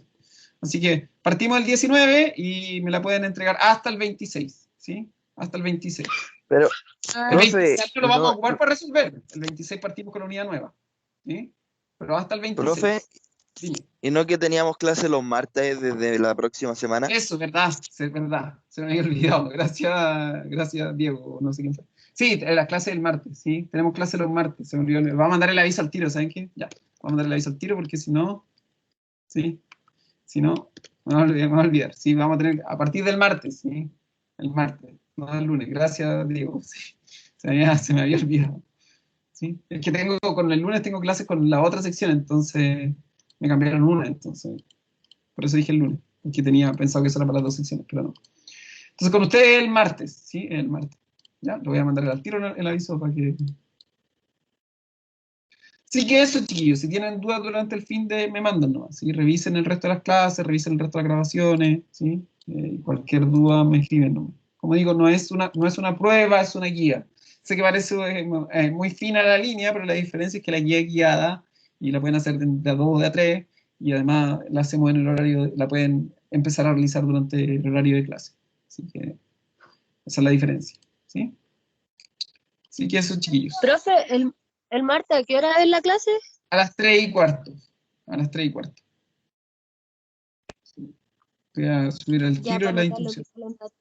Así que partimos el 19 y me la pueden entregar hasta el 26, ¿sí? Hasta el 26. Pero, El profe, 27 lo vamos a no, ocupar para resolver. El 26 partimos con la unidad nueva, ¿sí? Pero hasta el 26. profe, Dime. ¿y no que teníamos clase los martes desde la próxima semana? Eso, verdad, es verdad. Se me había olvidado. Gracias, Diego, no sé quién fue. Sí, la clase del martes, sí. Tenemos clase los martes. Se me olvidó. Vamos a mandar el aviso al tiro, ¿saben qué? Ya. Vamos a mandar el aviso al tiro porque si no, sí. Si no, me voy a olvidar. Sí, vamos a tener a partir del martes, sí. El martes, no el lunes. Gracias, Diego. Sí. Se me había olvidado. ¿Sí? Es que con el lunes tengo clases con la otra sección, entonces me cambiaron una, entonces por eso dije el lunes, porque tenía pensado que eso era para las dos secciones, pero no. Entonces con ustedes el martes, ¿sí? El martes. Ya, lo voy a mandar al tiro el aviso para que... Así que eso, chiquillos, si tienen dudas durante el fin de, me mandan nomás, ¿sí? Revisen el resto de las clases, revisen el resto de las grabaciones, ¿sí? Cualquier duda me escriben nomás. Como digo, no es una prueba, es una guía. Sé que parece muy fina la línea, pero la diferencia es que la guía es guiada y la pueden hacer de a 2 o de a 3 y además la hacemos en el horario, la pueden empezar a realizar durante el horario de clase. Así que esa es la diferencia, ¿sí? Así que eso, chiquillos. Profe, el martes, ¿a qué hora es la clase? A las 3:15. A las 3:15. Voy a subir al Ya, tiro para la anotarlo, instrucción. que se lo anoto.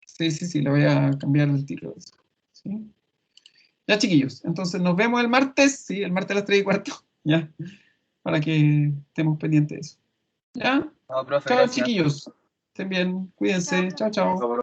Sí, la voy a cambiar el tiro. ¿Sí? Ya, chiquillos. Entonces nos vemos el martes, sí, el martes a las 3:15. Ya, para que estemos pendientes de eso. ¿Ya? No, profe, Chao, gracias. chiquillos. Estén bien. Cuídense. Chao, chao.